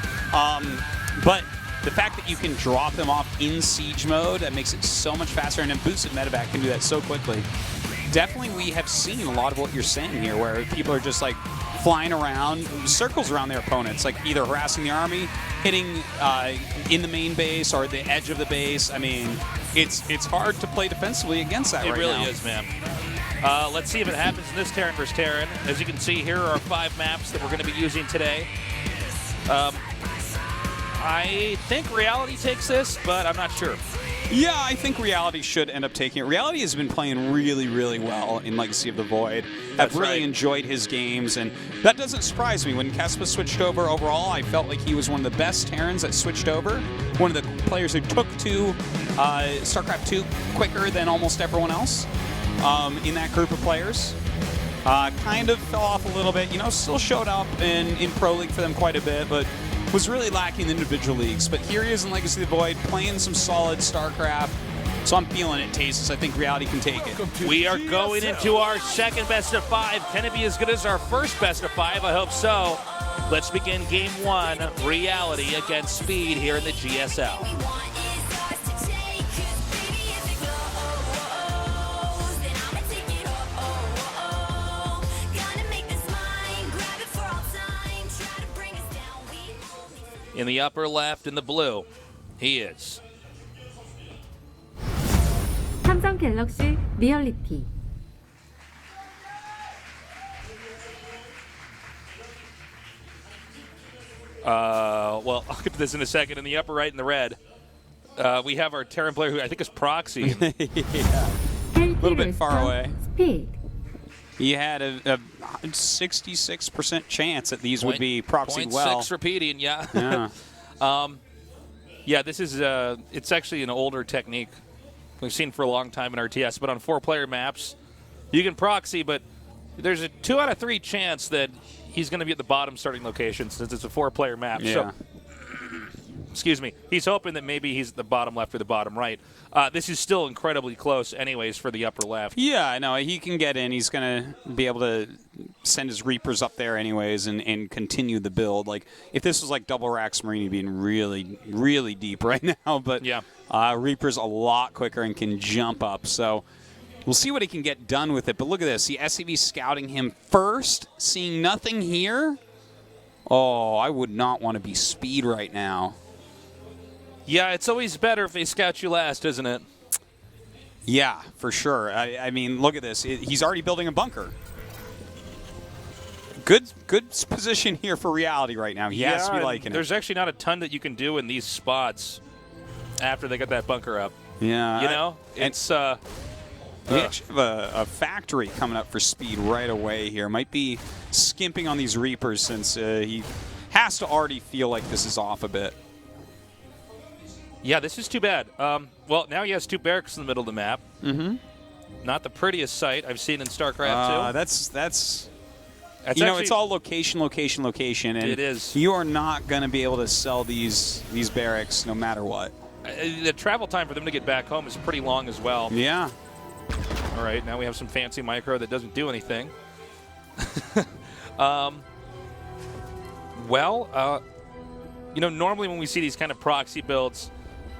S1: But the fact that you can drop them off in siege mode, that makes it so much faster, and then boosted medevac can do that so quickly. Definitely we have seen a lot of what you're saying here, where people are just like flying around, circles around their opponents, like either harassing the army, hitting in the main base or the edge of the base. I mean, it's hard to play defensively against that right now.
S2: It really is, man. Let's see if it happens in this Terran vs. Terran. As you can see, here are 5 maps that we're going to be using today. I think Reality takes this, but I'm not sure.
S1: Yeah, I think Reality should end up taking it. Reality has been playing really, really well in Legacy of the Void. I've really enjoyed his games, and that doesn't surprise me. When Kespa switched over overall, I felt like he was one of the best Terrans that switched over. One of the players who took to StarCraft 2 quicker than almost everyone else in that group of players. Kind of fell off a little bit. Still showed up in Pro League for them quite a bit, but was really lacking in individual leagues. But here he is in Legacy of the Void, playing some solid StarCraft. So I'm feeling it, Tastes. I think Reality can take it.
S2: We are going into our second best of 5. Can it be as good as our first best of 5? I hope so. Let's begin game 1, Reality against Speed here in the GSL. In the upper left, in the blue, he is.
S3: 삼성 갤럭시 리얼리티.
S2: Well, I'll get to this in a second. In the upper right, in the red, We have our Terran player who I think is Proxy.
S1: Yeah. A little bit far away.
S3: Speed.
S1: He had a 66% chance that these would be proxied well.
S2: 0.6 repeating, yeah.
S1: Yeah.
S2: Yeah, this is it's actually an older technique we've seen for a long time in RTS, but on 4-player maps, you can proxy, but there's a 2 out of 3 chance that he's going to be at the bottom starting location since it's a 4-player map.
S1: Yeah.
S2: So, excuse me. He's hoping that maybe he's at the bottom left or the bottom right. This is still incredibly close anyways for the upper left.
S1: Yeah, I know. He can get in. He's going to be able to send his Reapers up there anyways and continue the build. Like, if this was like double Rax Marine, he'd be in really, really deep right now. But
S2: yeah.
S1: Reaper's a lot quicker and can jump up. So we'll see what he can get done with it. But look at this. The SCV scouting him first, seeing nothing here. Oh, I would not want to be Speed right now.
S2: Yeah, it's always better if they scout you last, isn't it?
S1: Yeah, for sure. I mean, look at this. He's already building a bunker. Good position here for Reality right now. He has to be liking it.
S2: There's actually not a ton that you can do in these spots after they get that bunker up.
S1: Yeah.
S2: You know? It's...
S1: we actually have a factory coming up for Speed right away here. Might be skimping on these Reapers since he has to already feel like this is off a bit.
S2: Yeah, this is too bad. Well, now he has 2 barracks in the middle of the map.
S1: Mm-hmm.
S2: Not the prettiest sight I've seen in StarCraft 2.
S1: That's
S2: you know,
S1: it's all location, location, location, and
S2: it is.
S1: You are not going to be able to sell these barracks no matter what.
S2: The travel time for them to get back home is pretty long as well.
S1: Yeah.
S2: All right, now we have some fancy micro that doesn't do anything. You know, normally when we see these kind of proxy builds,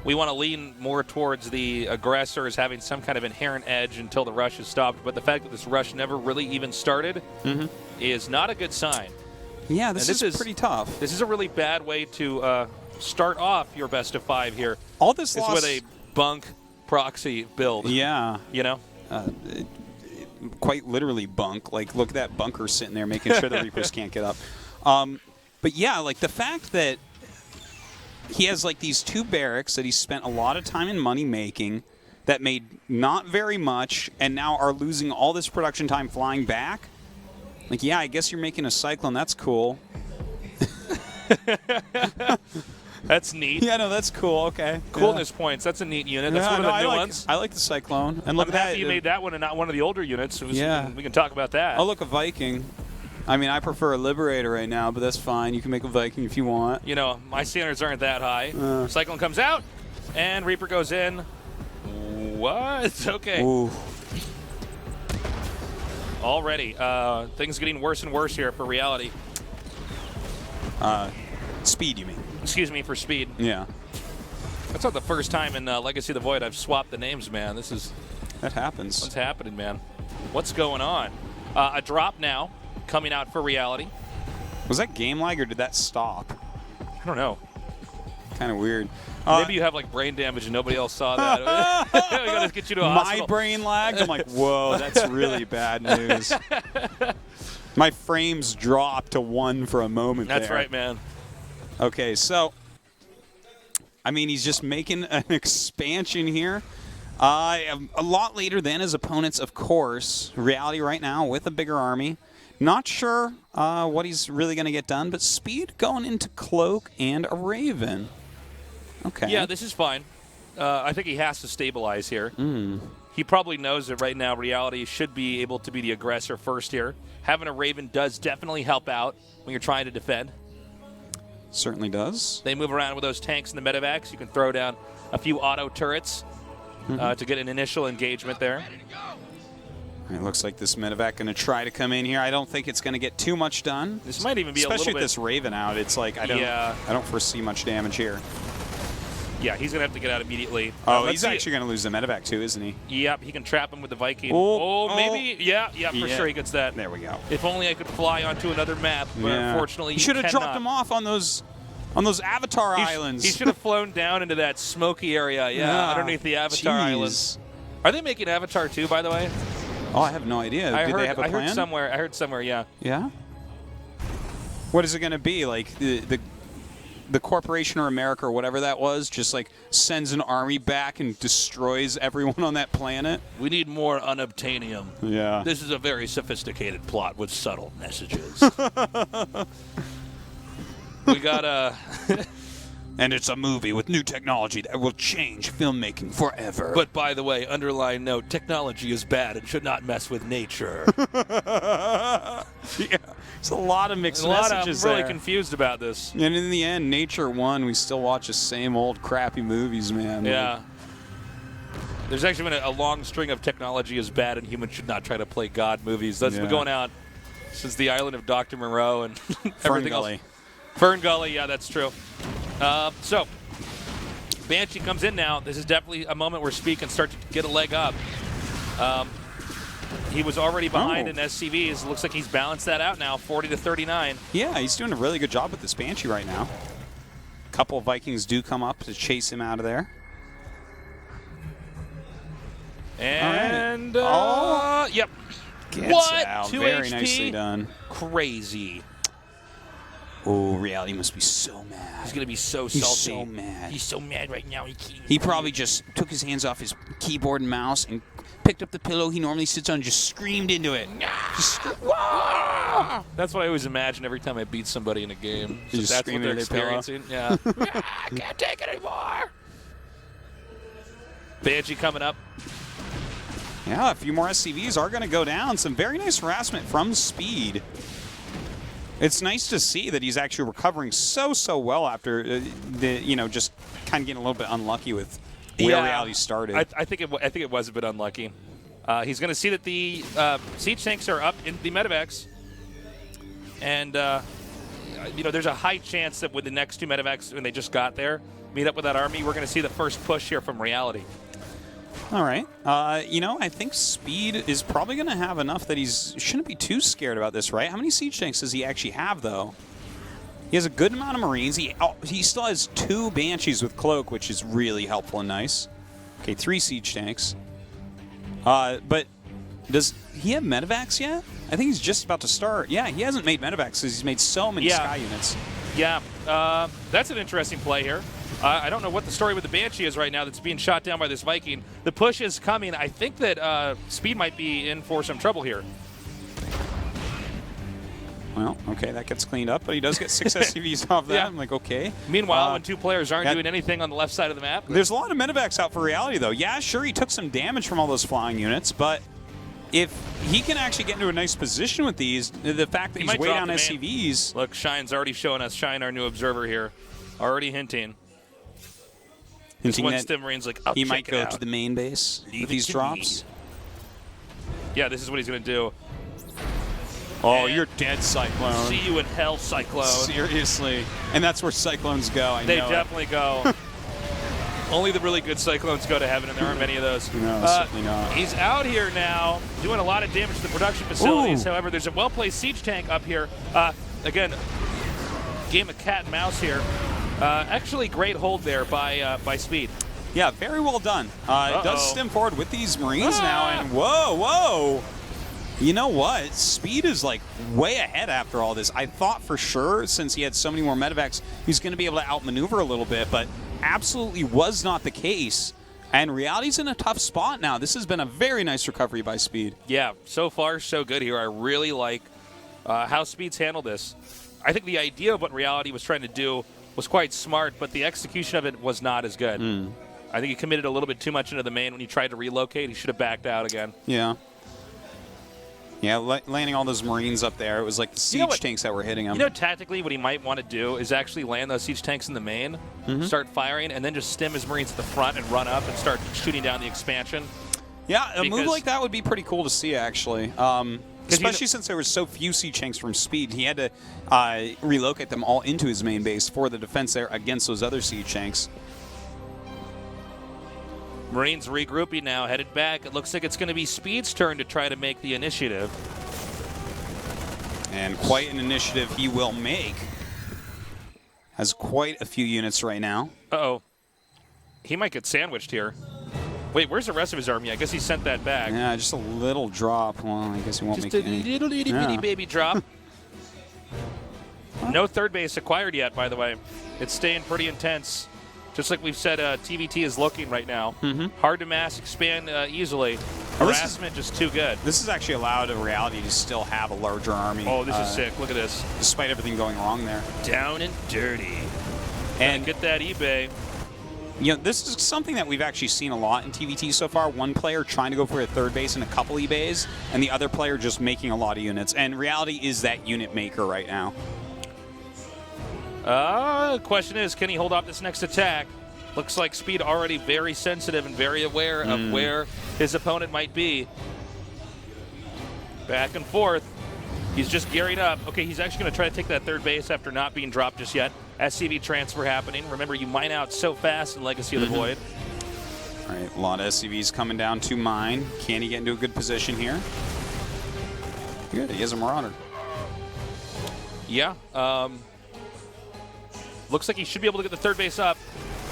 S2: we want to lean more towards the aggressor as having some kind of inherent edge until the rush is stopped. But the fact that this rush never really even started is not a good sign.
S1: Yeah, this is pretty tough.
S2: This is a really bad way to start off your best of 5 here.
S1: All this loss
S2: with a bunk proxy build.
S1: Yeah.
S2: You know?
S1: Quite literally bunk. Like, look at that bunker sitting there making sure the Reapers can't get up. But yeah, like the fact that he has like these 2 barracks that he spent a lot of time and money making that made not very much and now are losing all this production time flying back. Like, yeah, I guess you're making a Cyclone. That's cool.
S2: That's neat.
S1: Yeah, no, that's cool. Okay.
S2: Coolness points. That's a neat unit. That's one of the new ones.
S1: I like the Cyclone. And look
S2: I'm
S1: at
S2: happy
S1: that.
S2: you made that one and not one of the older units.
S1: Yeah.
S2: We can talk about that.
S1: Oh, look, a Viking. I mean, I prefer a Liberator right now, but that's fine. You can make a Viking if you want.
S2: You know, my standards aren't that high. Cyclone comes out, and Reaper goes in. What? Okay.
S1: Ooh.
S2: Already, things getting worse and worse here for Reality.
S1: Speed, you mean?
S2: Excuse me, for Speed.
S1: Yeah.
S2: That's not the first time in Legacy of the Void I've swapped the names, man.
S1: That happens.
S2: What's happening, man? What's going on? A drop now coming out for Reality.
S1: Was that game lag or did that stop?
S2: I don't know.
S1: Kind of weird.
S2: Maybe you have like brain damage and nobody else saw that. We gotta get you to a hospital.
S1: My brain lagged. I'm like, whoa, that's really bad news. My frames dropped to 1 for a moment.
S2: That's
S1: there.
S2: right, man.
S1: Okay, so I mean, he's just making an expansion here. A lot later than his opponents, of course. Reality right now with a bigger army. Not sure what he's really going to get done, but Speed going into Cloak and a Raven. Okay.
S2: Yeah, this is fine. I think he has to stabilize here. He probably knows that right now Reality should be able to be the aggressor first here. Having a Raven does definitely help out when you're trying to defend.
S1: Certainly does.
S2: They move around with those tanks in the medevacs. You can throw down a few auto turrets to get an initial engagement there.
S1: It looks like this medevac going to try to come in here. I don't think it's going to get too much done.
S2: This might even be
S1: especially
S2: a little
S1: with
S2: bit.
S1: this Raven out. It's like I don't foresee much damage here.
S2: Yeah, he's going to have to get out immediately.
S1: Oh, he's actually going to lose the medevac too, isn't he?
S2: Yep, he can trap him with the Viking.
S1: Oh,
S2: maybe. Yeah, for sure he gets that.
S1: There we go.
S2: If only I could fly onto another map, but unfortunately
S1: you should have dropped him off on those Avatar islands.
S2: He should have flown down into that smoky area, underneath the Avatar islands. Are they making Avatar 2, by the way?
S1: Oh, I have no idea. Did they have a plan?
S2: I heard somewhere, yeah.
S1: Yeah? What is it going to be? Like the the Corporation or America or whatever that was just like sends an army back and destroys everyone on that planet.
S2: We need more unobtainium.
S1: Yeah.
S2: This is a very sophisticated plot with subtle messages. We got a...
S1: And it's a movie with new technology that will change filmmaking forever.
S2: But by the way, underline note, technology is bad and should not mess with nature.
S1: Yeah. There's a lot of mixed messages
S2: I'm really
S1: there.
S2: confused about this.
S1: And in the end, nature won. We still watch the same old crappy movies, man.
S2: Yeah. There's actually been a long string of technology is bad and humans should not try to play God movies. That's been going out since the island of Dr. Moreau and everything else. Fern Gully, yeah, that's true. So, Banshee comes in now. This is definitely a moment where Speed can start to get a leg up. He was already behind in SCVs. Looks like he's balanced that out now, 40-39.
S1: Yeah, he's doing a really good job with this Banshee right now. A couple of Vikings do come up to chase him out of there.
S2: And, yep.
S1: Gets
S2: What?
S1: out.
S2: 2
S1: Very
S2: HP?
S1: nicely done.
S2: Crazy.
S1: Oh, Reality must be so mad.
S2: He's going to be so
S1: He's
S2: salty.
S1: so mad.
S2: He's so mad right now. He can't.
S1: He probably just took his hands off his keyboard and mouse and picked up the pillow he normally sits on and just screamed into it. Just
S2: That's what I always imagine every time I beat somebody in a game.
S1: You just
S2: That's what
S1: scream
S2: they're
S1: into their pillow?
S2: experiencing. Yeah. I can't take it anymore. Banshee coming up.
S1: Yeah, a few more SCVs are going to go down. Some very nice harassment from Speed. It's nice to see that he's actually recovering so well after just kind of getting a little bit unlucky with where Reality started.
S2: I think it was a bit unlucky. He's going to see that the siege tanks are up in the medevacs, and there's a high chance that with the next two medevacs when they just got there, meet up with that army, we're going to see the first push here from Reality.
S1: All right. I think Speed is probably going to have enough that shouldn't be too scared about this, right? How many siege tanks does he actually have, though? He has a good amount of Marines. He still has 2 Banshees with Cloak, which is really helpful and nice. Okay, 3 siege tanks. But does he have medevacs yet? I think he's just about to start. Yeah, he hasn't made medevacs because he's made so many Sky units.
S2: Yeah, that's an interesting play here. I don't know what the story with the Banshee is right now that's being shot down by this Viking. The push is coming. I think that Speed might be in for some trouble here.
S1: Well, okay, that gets cleaned up, but he does get 6 SCVs off that.
S2: Yeah.
S1: I'm like, okay.
S2: Meanwhile, when 2 players aren't doing anything on the left side of the map.
S1: There's a lot of medevacs out for Reality, though. Yeah, sure, he took some damage from all those flying units, but if he can actually get into a nice position with these, the fact that he's way down SCVs.
S2: Look, Shine's already showing us. Shine, our new observer here, already hinting.
S1: Hinting
S2: one
S1: that
S2: Stim Marine's like,
S1: he might go to the main base with these drops.
S2: Yeah, this is what he's going to do.
S1: Oh, you're dead, Cyclone.
S2: See you in hell, Cyclone.
S1: Seriously. And that's where Cyclones go, I know.
S2: They definitely go. Only the really good Cyclones go to heaven, and there aren't many of those.
S1: No, certainly not.
S2: He's out here now, doing a lot of damage to the production facilities. Ooh. However, there's a well-placed siege tank up here. Again, game of cat and mouse here. Actually, great hold there by Speed.
S1: Yeah, very well done. It does stem forward with these Marines now, and whoa. You know what? Speed is like way ahead after all this. I thought for sure, since he had so many more medevacs, he's going to be able to outmaneuver a little bit, but absolutely was not the case. And Reality's in a tough spot now. This has been a very nice recovery by Speed.
S2: Yeah, so far so good here. I really like how Speed's handled this. I think the idea of what Reality was trying to do was quite smart, but the execution of it was not as good. I think he committed a little bit too much into the main when he tried to relocate. He should have backed out again.
S1: Yeah. Yeah, landing all those Marines up there, it was like the siege tanks that were hitting him.
S2: You know, tactically, what he might want to do is actually land those siege tanks in the main, start firing, and then just stem his Marines at the front and run up and start shooting down the expansion.
S1: Yeah, a move like that would be pretty cool to see, actually. Especially since there were so few siege tanks from Speed. He had to relocate them all into his main base for the defense there against those other siege tanks.
S2: Marines regrouping now, headed back. It looks like it's going to be Speed's turn to try to make the initiative.
S1: And quite an initiative he will make. Has quite a few units right now.
S2: Uh-oh. He might get sandwiched here. Wait, where's the rest of his army? I guess he sent that back.
S1: Yeah, just a little drop. Well, I guess he won't make any.
S2: Just a little itty bitty baby drop. No third base acquired yet, by the way. It's staying pretty intense. Just like we've said, TVT is looking right now.
S1: Mm-hmm.
S2: Hard to mass expand easily. Harassment just too good.
S1: This is actually allowed in reality to still have a larger army.
S2: Oh, this is sick. Look at this.
S1: Despite everything going wrong there.
S2: Down and dirty.
S1: And
S2: get that eBay.
S1: You know, this is something that we've actually seen a lot in TVT so far. One player trying to go for a third base and a couple eBays, and the other player just making a lot of units. And reality is that unit maker right now.
S2: Question is, can he hold off this next attack? Looks like Speed already very sensitive and very aware of where his opponent might be. Back and forth. He's just gearing up. Okay, he's actually going to try to take that third base after not being dropped just yet. SCV transfer happening. Remember, you mine out so fast in Legacy of the Void.
S1: All right, a lot of SCVs coming down to mine. Can he get into a good position here? Good, he has a Marauder.
S2: Yeah. Looks like he should be able to get the third base up.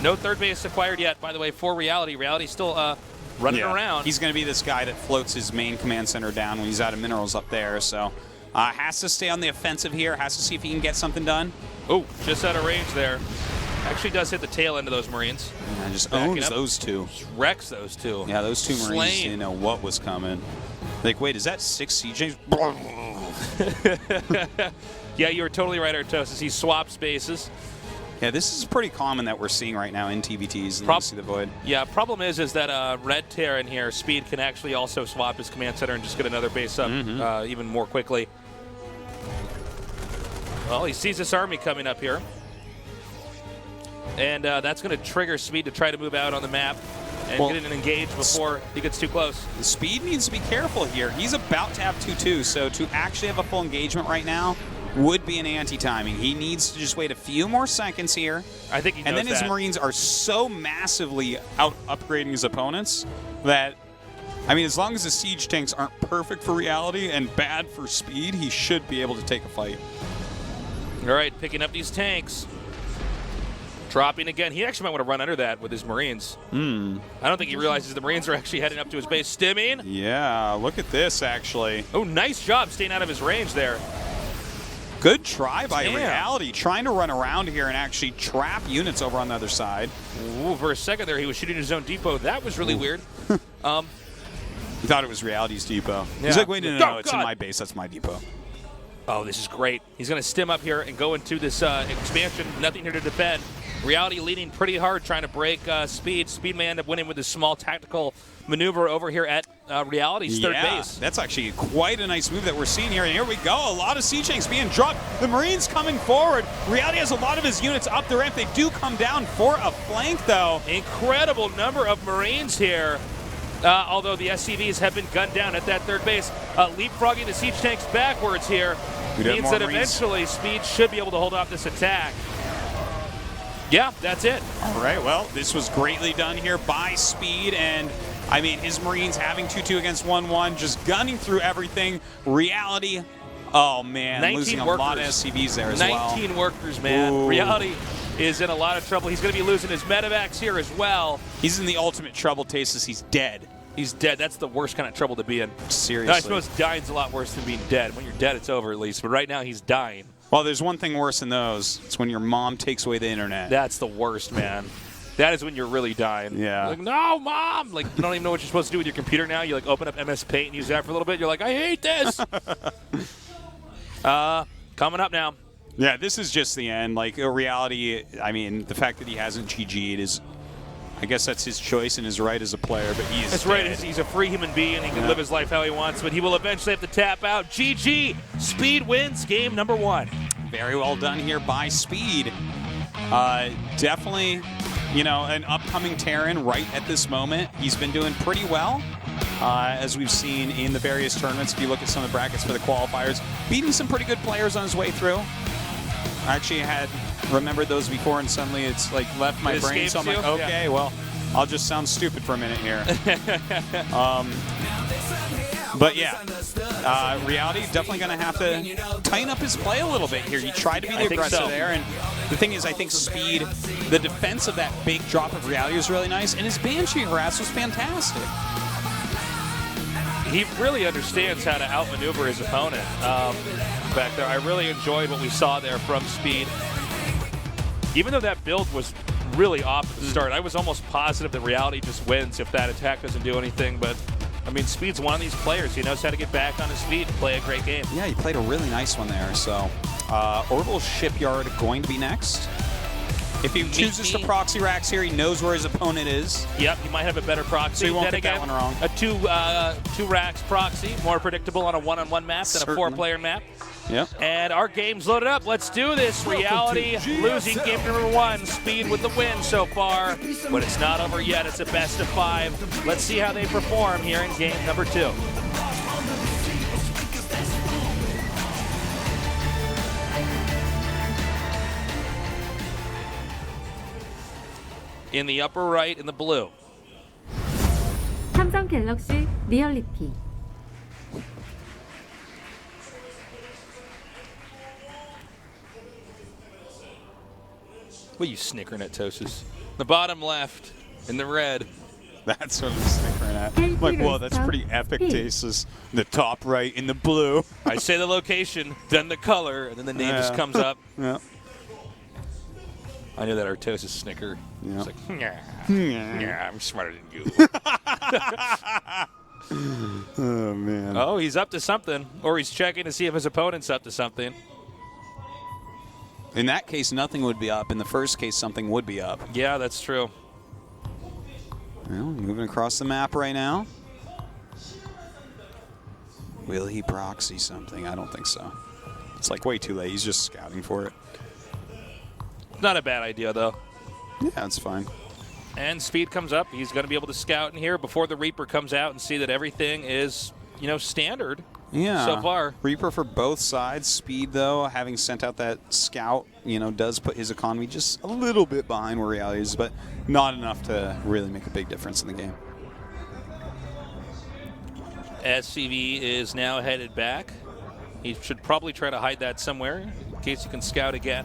S2: No third base acquired yet, by the way, for Reality. Reality's still running around.
S1: He's going to be this guy that floats his main command center down when he's out of minerals up there. So has to stay on the offensive here. Has to see if he can get something done.
S2: Oh, just out of range there. Actually does hit the tail end of those Marines.
S1: Yeah, just owns those two.
S2: Just wrecks those two.
S1: Yeah, those two Marines didn't know what was coming. Like, wait, is that 6 CJs?
S2: Yeah, you were totally right, Artosis. He swapped spaces.
S1: Yeah, this is pretty common that we're seeing right now in TBTs and Legacy of the Void.
S2: Yeah, problem is that Red Tear in here, Speed can actually also swap his command center and just get another base up even more quickly. Well, he sees this army coming up here. And that's going to trigger Speed to try to move out on the map and get an engage before he gets too close.
S1: Speed needs to be careful here. He's about to have 2-2, so to actually have a full engagement right now would be an anti-timing. He needs to just wait a few more seconds here.
S2: I think he knows
S1: And then his Marines are so massively out-upgrading his opponents that, I mean, as long as the siege tanks aren't perfect for Reality and bad for Speed, he should be able to take a fight.
S2: All right, picking up these tanks. Dropping again. He actually might want to run under that with his Marines. I don't think he realizes the Marines are actually heading up to his base. Stimming.
S1: Yeah, look at this, actually.
S2: Oh, nice job staying out of his range there.
S1: Good try by Reality, trying to run around here and actually trap units over on the other side.
S2: Ooh, for a second there, he was shooting his own depot. That was really weird.
S1: He thought it was Reality's depot.
S2: Yeah.
S1: He's like, wait, no, it's in my base. That's my depot.
S2: Oh, this is great. He's going to stim up here and go into this expansion. Nothing here to defend. Reality leading pretty hard, trying to break Speed. Speed may end up winning with this small tactical maneuver over here at Reality's third base.
S1: That's actually quite a nice move that we're seeing here. And here we go. A lot of siege tanks being dropped. The Marines coming forward. Reality has a lot of his units up the ramp. They do come down for a flank, though.
S2: Incredible number of Marines here. Although the SCVs have been gunned down at that third base. Leapfrogging the siege tanks backwards here means that eventually Speed should be able to hold off this attack. Yeah, that's it.
S1: All right, well, this was greatly done here by Speed, and I mean, his Marines having 2-2 against 1-1, just gunning through everything. Reality, oh man, losing a lot of SCVs there as well.
S2: 19 workers, man. Ooh. Reality is in a lot of trouble. He's going to be losing his medevacs here as well.
S1: He's in the ultimate trouble, Tasis. He's dead.
S2: He's dead. That's the worst kind of trouble to be in.
S1: Seriously.
S2: I suppose dying's a lot worse than being dead. When you're dead, it's over at least. But right now, he's dying.
S1: Well, there's one thing worse than those. It's when your mom takes away the internet.
S2: That's the worst, man. That is when you're really dying.
S1: Yeah.
S2: Like, no, Mom! Like, you don't even know what you're supposed to do with your computer now. You, like, open up MS Paint and use that for a little bit. You're like, I hate this! Coming up now.
S1: Yeah, this is just the end. Like, Reality, I mean, the fact that he hasn't GG'd is, I guess that's his choice and his right as a player, but he is
S2: That's
S1: dead.
S2: right. He's a free human being. And he can live his life how he wants, but he will eventually have to tap out. GG! Speed wins game number 1.
S1: Very well done here by Speed. Definitely, you know, an upcoming Terran right at this moment. He's been doing pretty well, as we've seen in the various tournaments. If you look at some of the brackets for the qualifiers, beating some pretty good players on his way through. I actually had remembered those before, and suddenly it's like left my brain. So I'm like, okay, well, I'll just sound stupid for a minute here. But yeah, Reality definitely going to have to tighten up his play a little bit here. He tried to be the aggressor there, and the thing is, I think Speed, the defense of that big drop of Reality was really nice, and his Banshee harass was fantastic.
S2: He really understands how to outmaneuver his opponent back there. I really enjoyed what we saw there from Speed. Even though that build was really off at the start, I was almost positive that Reality just wins if that attack doesn't do anything. But I mean, Speed's one of these players. He knows how to get back on his feet and play a great game.
S1: Yeah, he played a really nice one there. So, Orbital Shipyard going to be next. If he chooses to proxy racks here, he knows where his opponent is.
S2: Yep, he might have a better proxy.
S1: So he won't
S2: then
S1: get
S2: again,
S1: that one wrong.
S2: A two racks proxy, more predictable on a one-on-one map than a four-player map.
S1: Yep.
S2: And our game's loaded up. Let's do this. Reality losing game number 1. Speed with the win so far, but it's not over yet. It's a best of 5. Let's see how they perform here in game number 2. In the upper right, in the blue.
S3: 삼성 갤럭시 리얼리티.
S2: What are you snickering at, Tosis? The bottom left, in the red.
S1: That's what I'm snickering at. I'm like, whoa, that's pretty epic, Day6. The top right in the blue.
S2: I say the location, then the color, and then the name just comes up.
S1: Yeah.
S2: I knew that Artosis snicker.
S1: Yeah.
S2: It's like, yeah, I'm smarter than you.
S1: Oh, man.
S2: Oh, he's up to something. Or he's checking to see if his opponent's up to something.
S1: In that case, nothing would be up. In the first case, something would be up.
S2: Yeah, that's true.
S1: Well, moving across the map right now. Will he proxy something? I don't think so. It's like way too late. He's just scouting for it.
S2: Not a bad idea, though.
S1: Yeah, it's fine.
S2: And Speed comes up. He's going to be able to scout in here before the Reaper comes out and see that everything is, standard.
S1: Yeah.
S2: So far.
S1: Reaper for both sides. Speed, though, having sent out that scout, does put his economy just a little bit behind where Reality is, but not enough to really make a big difference in the game.
S2: SCV is now headed back. He should probably try to hide that somewhere in case he can scout again.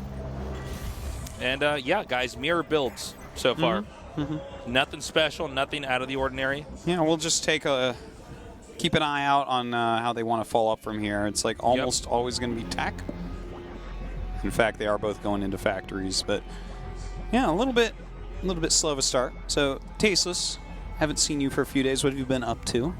S2: And, yeah, guys, mirror builds so far. Nothing special, nothing out of the ordinary.
S1: Yeah, we'll just keep an eye out on how they want to fall up from here. It's like almost always going to be tech. In fact, they are both going into factories, but yeah, a little bit slow of a start. So, Tasteless, haven't seen you for a few days. What have you been up to?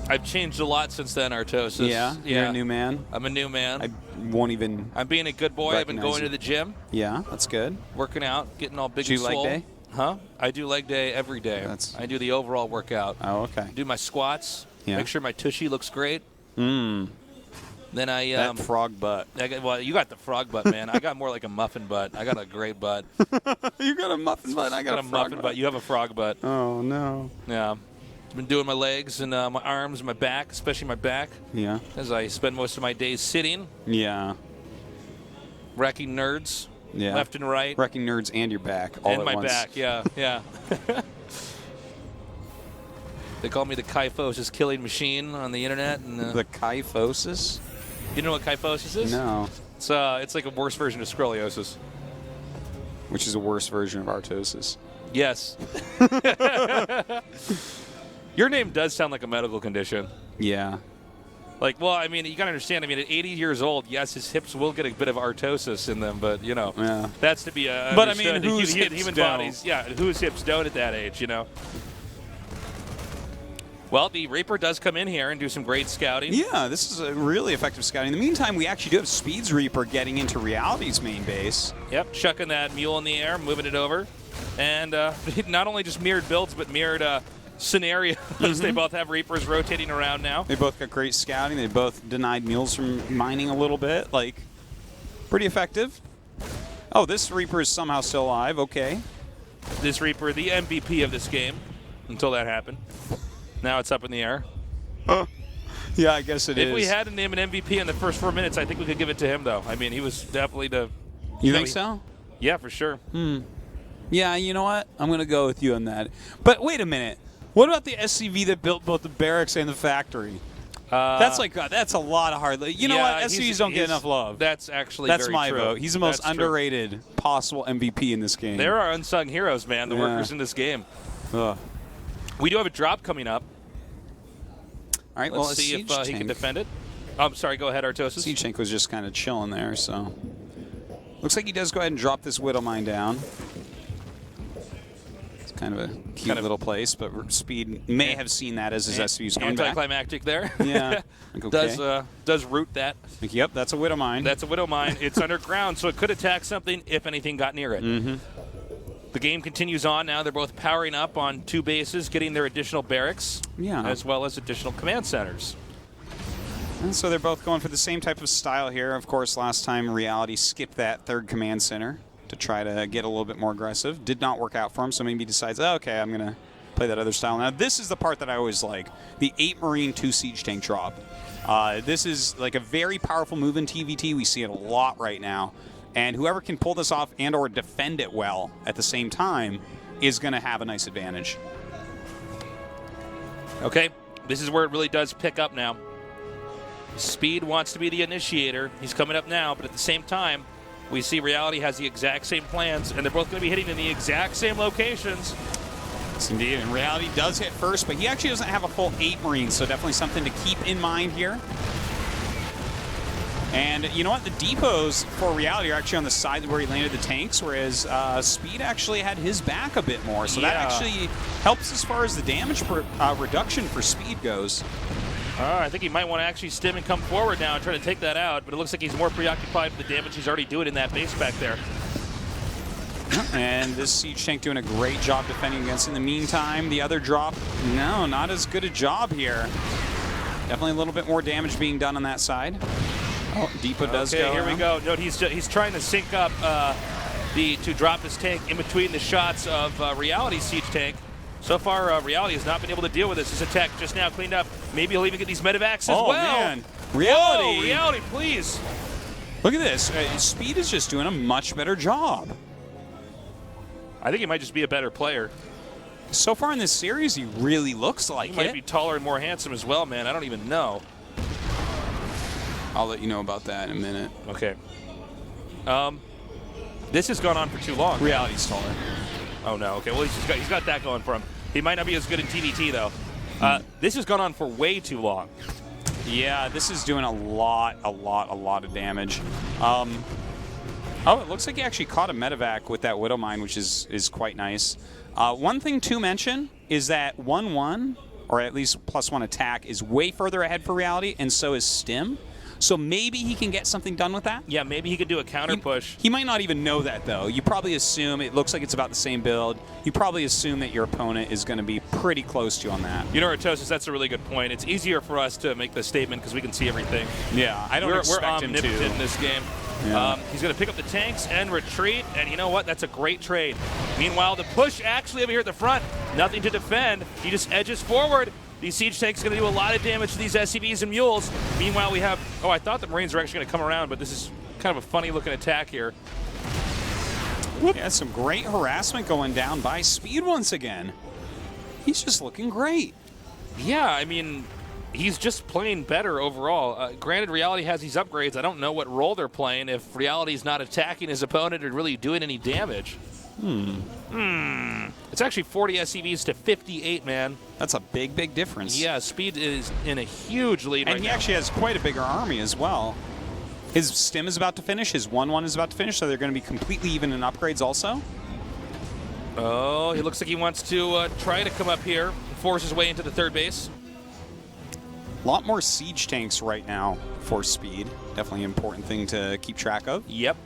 S2: I've changed a lot since then, Artosis.
S1: Yeah, you're a new man.
S2: I'm a new man.
S1: I won't even.
S2: I'm being a good boy. I've been going to the gym.
S1: Yeah, that's good.
S2: Working out, getting all big
S1: Do
S2: and
S1: you
S2: swole.
S1: leg day?
S2: Huh? I do leg day every day. I do the overall workout.
S1: Oh, okay.
S2: Do my squats.
S1: Yeah.
S2: Make sure my tushy looks great. Then I
S1: that frog butt.
S2: Well, you got the frog butt, man. I got more like a muffin butt. I got a great butt.
S1: You got a muffin butt. I got a
S2: muffin butt. You have a frog butt.
S1: Oh no.
S2: Yeah. Been doing my legs and my arms, my back, especially my back.
S1: Yeah.
S2: As I spend most of my days sitting.
S1: Yeah.
S2: Wrecking nerds.
S1: Yeah.
S2: Left and right.
S1: Wrecking nerds and your back all
S2: and
S1: at
S2: my
S1: once.
S2: back. Yeah. Yeah. They call me the kyphosis killing machine on the internet. And,
S1: the kyphosis?
S2: You know what kyphosis is?
S1: No.
S2: It's like a worse version of scoliosis.
S1: Which is a worse version of artosis.
S2: Yes. Your name does sound like a medical condition.
S1: Yeah.
S2: Like, well, I mean, you got to understand, at 80 years old, yes, his hips will get a bit of artosis in them, but,
S1: Yeah.
S2: that's to be
S1: But,
S2: understood.
S1: whose hips
S2: human
S1: don't?
S2: bodies, yeah, whose hips don't at that age, Well, the Reaper does come in here and do some great scouting.
S1: Yeah, this is a really effective scouting. In the meantime, we actually do have Speed's Reaper getting into Reality's main base.
S2: Yep, chucking that mule in the air, moving it over. And not only just mirrored builds, but mirrored scenarios. They both have Reapers rotating around now.
S1: They both got great scouting. They both denied mules from mining a little bit. Pretty effective. Oh, this Reaper is somehow still alive. Okay.
S2: This Reaper, the MVP of this game, until that happened. Now it's up in the air.
S1: Yeah, I guess it is.
S2: If we had to name an MVP in the first 4 minutes, I think we could give it to him, though. He was definitely the...
S1: You think so?
S2: Yeah, for sure.
S1: Yeah, you know what? I'm going to go with you on that. But wait a minute. What about the SCV that built both the barracks and the factory? That's a lot of hard. You know what? SCVs don't get enough love.
S2: That's actually
S1: That's
S2: very
S1: my
S2: true.
S1: vote. He's the most underrated possible MVP in this game.
S2: There are unsung heroes, man. The workers in this game. We do have a drop coming up.
S1: All right,
S2: Let's see if he can defend it. I'm sorry. Go ahead, Artosis.
S1: Siege tank was just kind of chilling there, so Looks like he does go ahead and drop this Widow Mine down. It's kind of a cute little place, but Speed may have seen that as his SVU's coming back.
S2: Anticlimactic there.
S1: Yeah. Okay.
S2: Does root that.
S1: Yep, that's a Widow Mine.
S2: That's a Widow Mine. It's underground, so it could attack something if anything got near it. The game continues on now. They're both powering up on 2 bases, getting their additional barracks, as well as additional command centers.
S1: And so they're both going for the same type of style here. Of course, last time Reality skipped that 3rd command center to try to get a little bit more aggressive. Did not work out for him, so maybe he decides, oh, okay, I'm going to play that other style. Now, this is the part that I always like, the 8 Marine 2 Siege Tank drop. This is like a very powerful move in TVT. We see it a lot right now. And whoever can pull this off and or defend it well at the same time is going to have a nice advantage.
S2: Okay, this is where it really does pick up now. Speed wants to be the initiator. He's coming up now, but at the same time, we see Reality has the exact same plans, and they're both going to be hitting in the exact same locations.
S1: Yes, indeed. And Reality does hit first, but he actually doesn't have a full 8 Marines, so definitely something to keep in mind here. And you know what? The depots for Reality are actually on the side where he landed the tanks, whereas Speed actually had his back a bit more. So that actually helps as far as the damage reduction for Speed goes.
S2: I think he might want to actually stim and come forward now and try to take that out, but it looks like he's more preoccupied with the damage he's already doing in that base back there.
S1: And this Siege Tank doing a great job defending against. In the meantime, the other drop, no, not as good a job here. Definitely a little bit more damage being done on that side. Oh, Depot does go.
S2: Okay, here we go. Note he's trying to sync up to drop his tank in between the shots of Reality Siege Tank. So far, Reality has not been able to deal with this. His attack just now cleaned up. Maybe he'll even get these medevacs as well.
S1: Man. Reality.
S2: Whoa, Reality, please.
S1: Look at this. Speed is just doing a much better job.
S2: I think he might just be a better player.
S1: So far in this series, he really looks like
S2: he might be taller and more handsome as well, man. I don't even know.
S1: I'll let you know about that in a minute.
S2: Okay. This has gone on for too long.
S1: Reality's taller.
S2: Oh, no. Okay, well, he's got that going for him. He might not be as good in TVT, though. This has gone on for way too long.
S1: Yeah, this is doing a lot of damage. Oh, it looks like he actually caught a medevac with that Widow Mine, which is quite nice. One thing to mention is that 1-1, or at least +1 attack, is way further ahead for Reality, and so is Stim. So maybe he can get something done with that.
S2: Yeah, maybe he could do a counter push.
S1: He might not even know that, though. You probably assume, it looks like it's about the same build. You probably assume that your opponent is going to be pretty close to you on that.
S2: You know, Ratosis, that's a really good point. It's easier for us to make the statement because we can see everything.
S1: Yeah, I don't expect him to.
S2: We're omnipotent in this game.
S1: Yeah.
S2: He's going to pick up the tanks and retreat, and you know what? That's a great trade. Meanwhile, the push actually over here at the front, nothing to defend. He just edges forward. These siege tanks are going to do a lot of damage to these SCVs and mules. Meanwhile, we have... Oh, I thought the Marines were actually going to come around, but this is kind of a funny-looking attack here.
S1: Yeah, some great harassment going down by Speed once again. He's just looking great.
S2: Yeah, I mean, he's just playing better overall. Granted, Reality has these upgrades. I don't know what role they're playing if Reality's not attacking his opponent or really doing any damage. It's actually 40 SCVs to 58, man.
S1: That's a big difference.
S2: Yeah, Speed is in a huge lead right now.
S1: And he actually has quite a bigger army as well. His Stim is about to finish. His 1-1 is about to finish, so they're going to be completely even in upgrades also.
S2: Oh, he looks like he wants to try to come up here, force his way into the third base.
S1: A lot more siege tanks right now for Speed. Definitely an important thing to keep track of.
S2: Yep.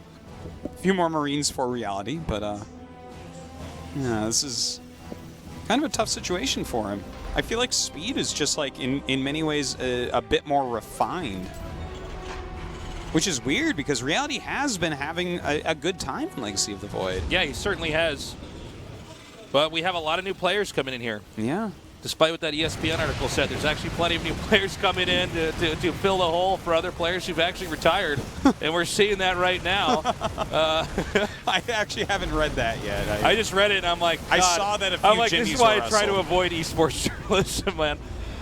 S1: A few more Marines for Reality, but yeah, this is kind of a tough situation for him. I feel like Speed is just like, in many ways, a bit more refined. Which is weird, because Reality has been having a good time in Legacy of the Void.
S2: Yeah, he certainly has. But we have a lot of new players coming in here.
S1: Yeah.
S2: Despite what that ESPN article said, there's actually plenty of new players coming in to fill the hole for other players who've actually retired. And we're seeing that right now.
S1: I actually haven't read that yet.
S2: I just read it, and I'm like, God.
S1: I saw that a few
S2: Jimmies this is why I try to avoid esports journalism, man.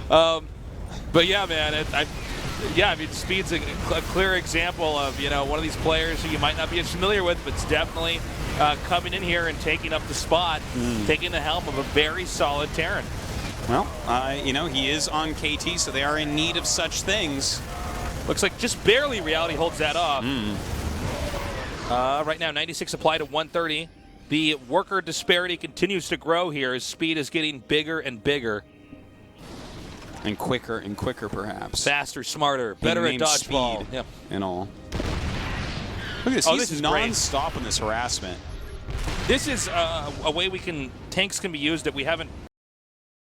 S2: But yeah, man, I mean, Speed's a clear example of, you know, one of these players who you might not be as familiar with, but it's definitely coming in here and taking up the spot, taking the helm of a very solid Terran.
S1: Well, you know, he is on KT, so they are in need of such things.
S2: Looks like just barely Reality holds that off. Right now, 96 applied to 130. The worker disparity continues to grow here as speed is getting bigger and bigger.
S1: And quicker, perhaps.
S2: Faster, smarter, better at dodgeball.
S1: Yep. And all. Look at this.
S2: This is
S1: non-stop in this harassment.
S2: This is a way tanks can be used that we haven't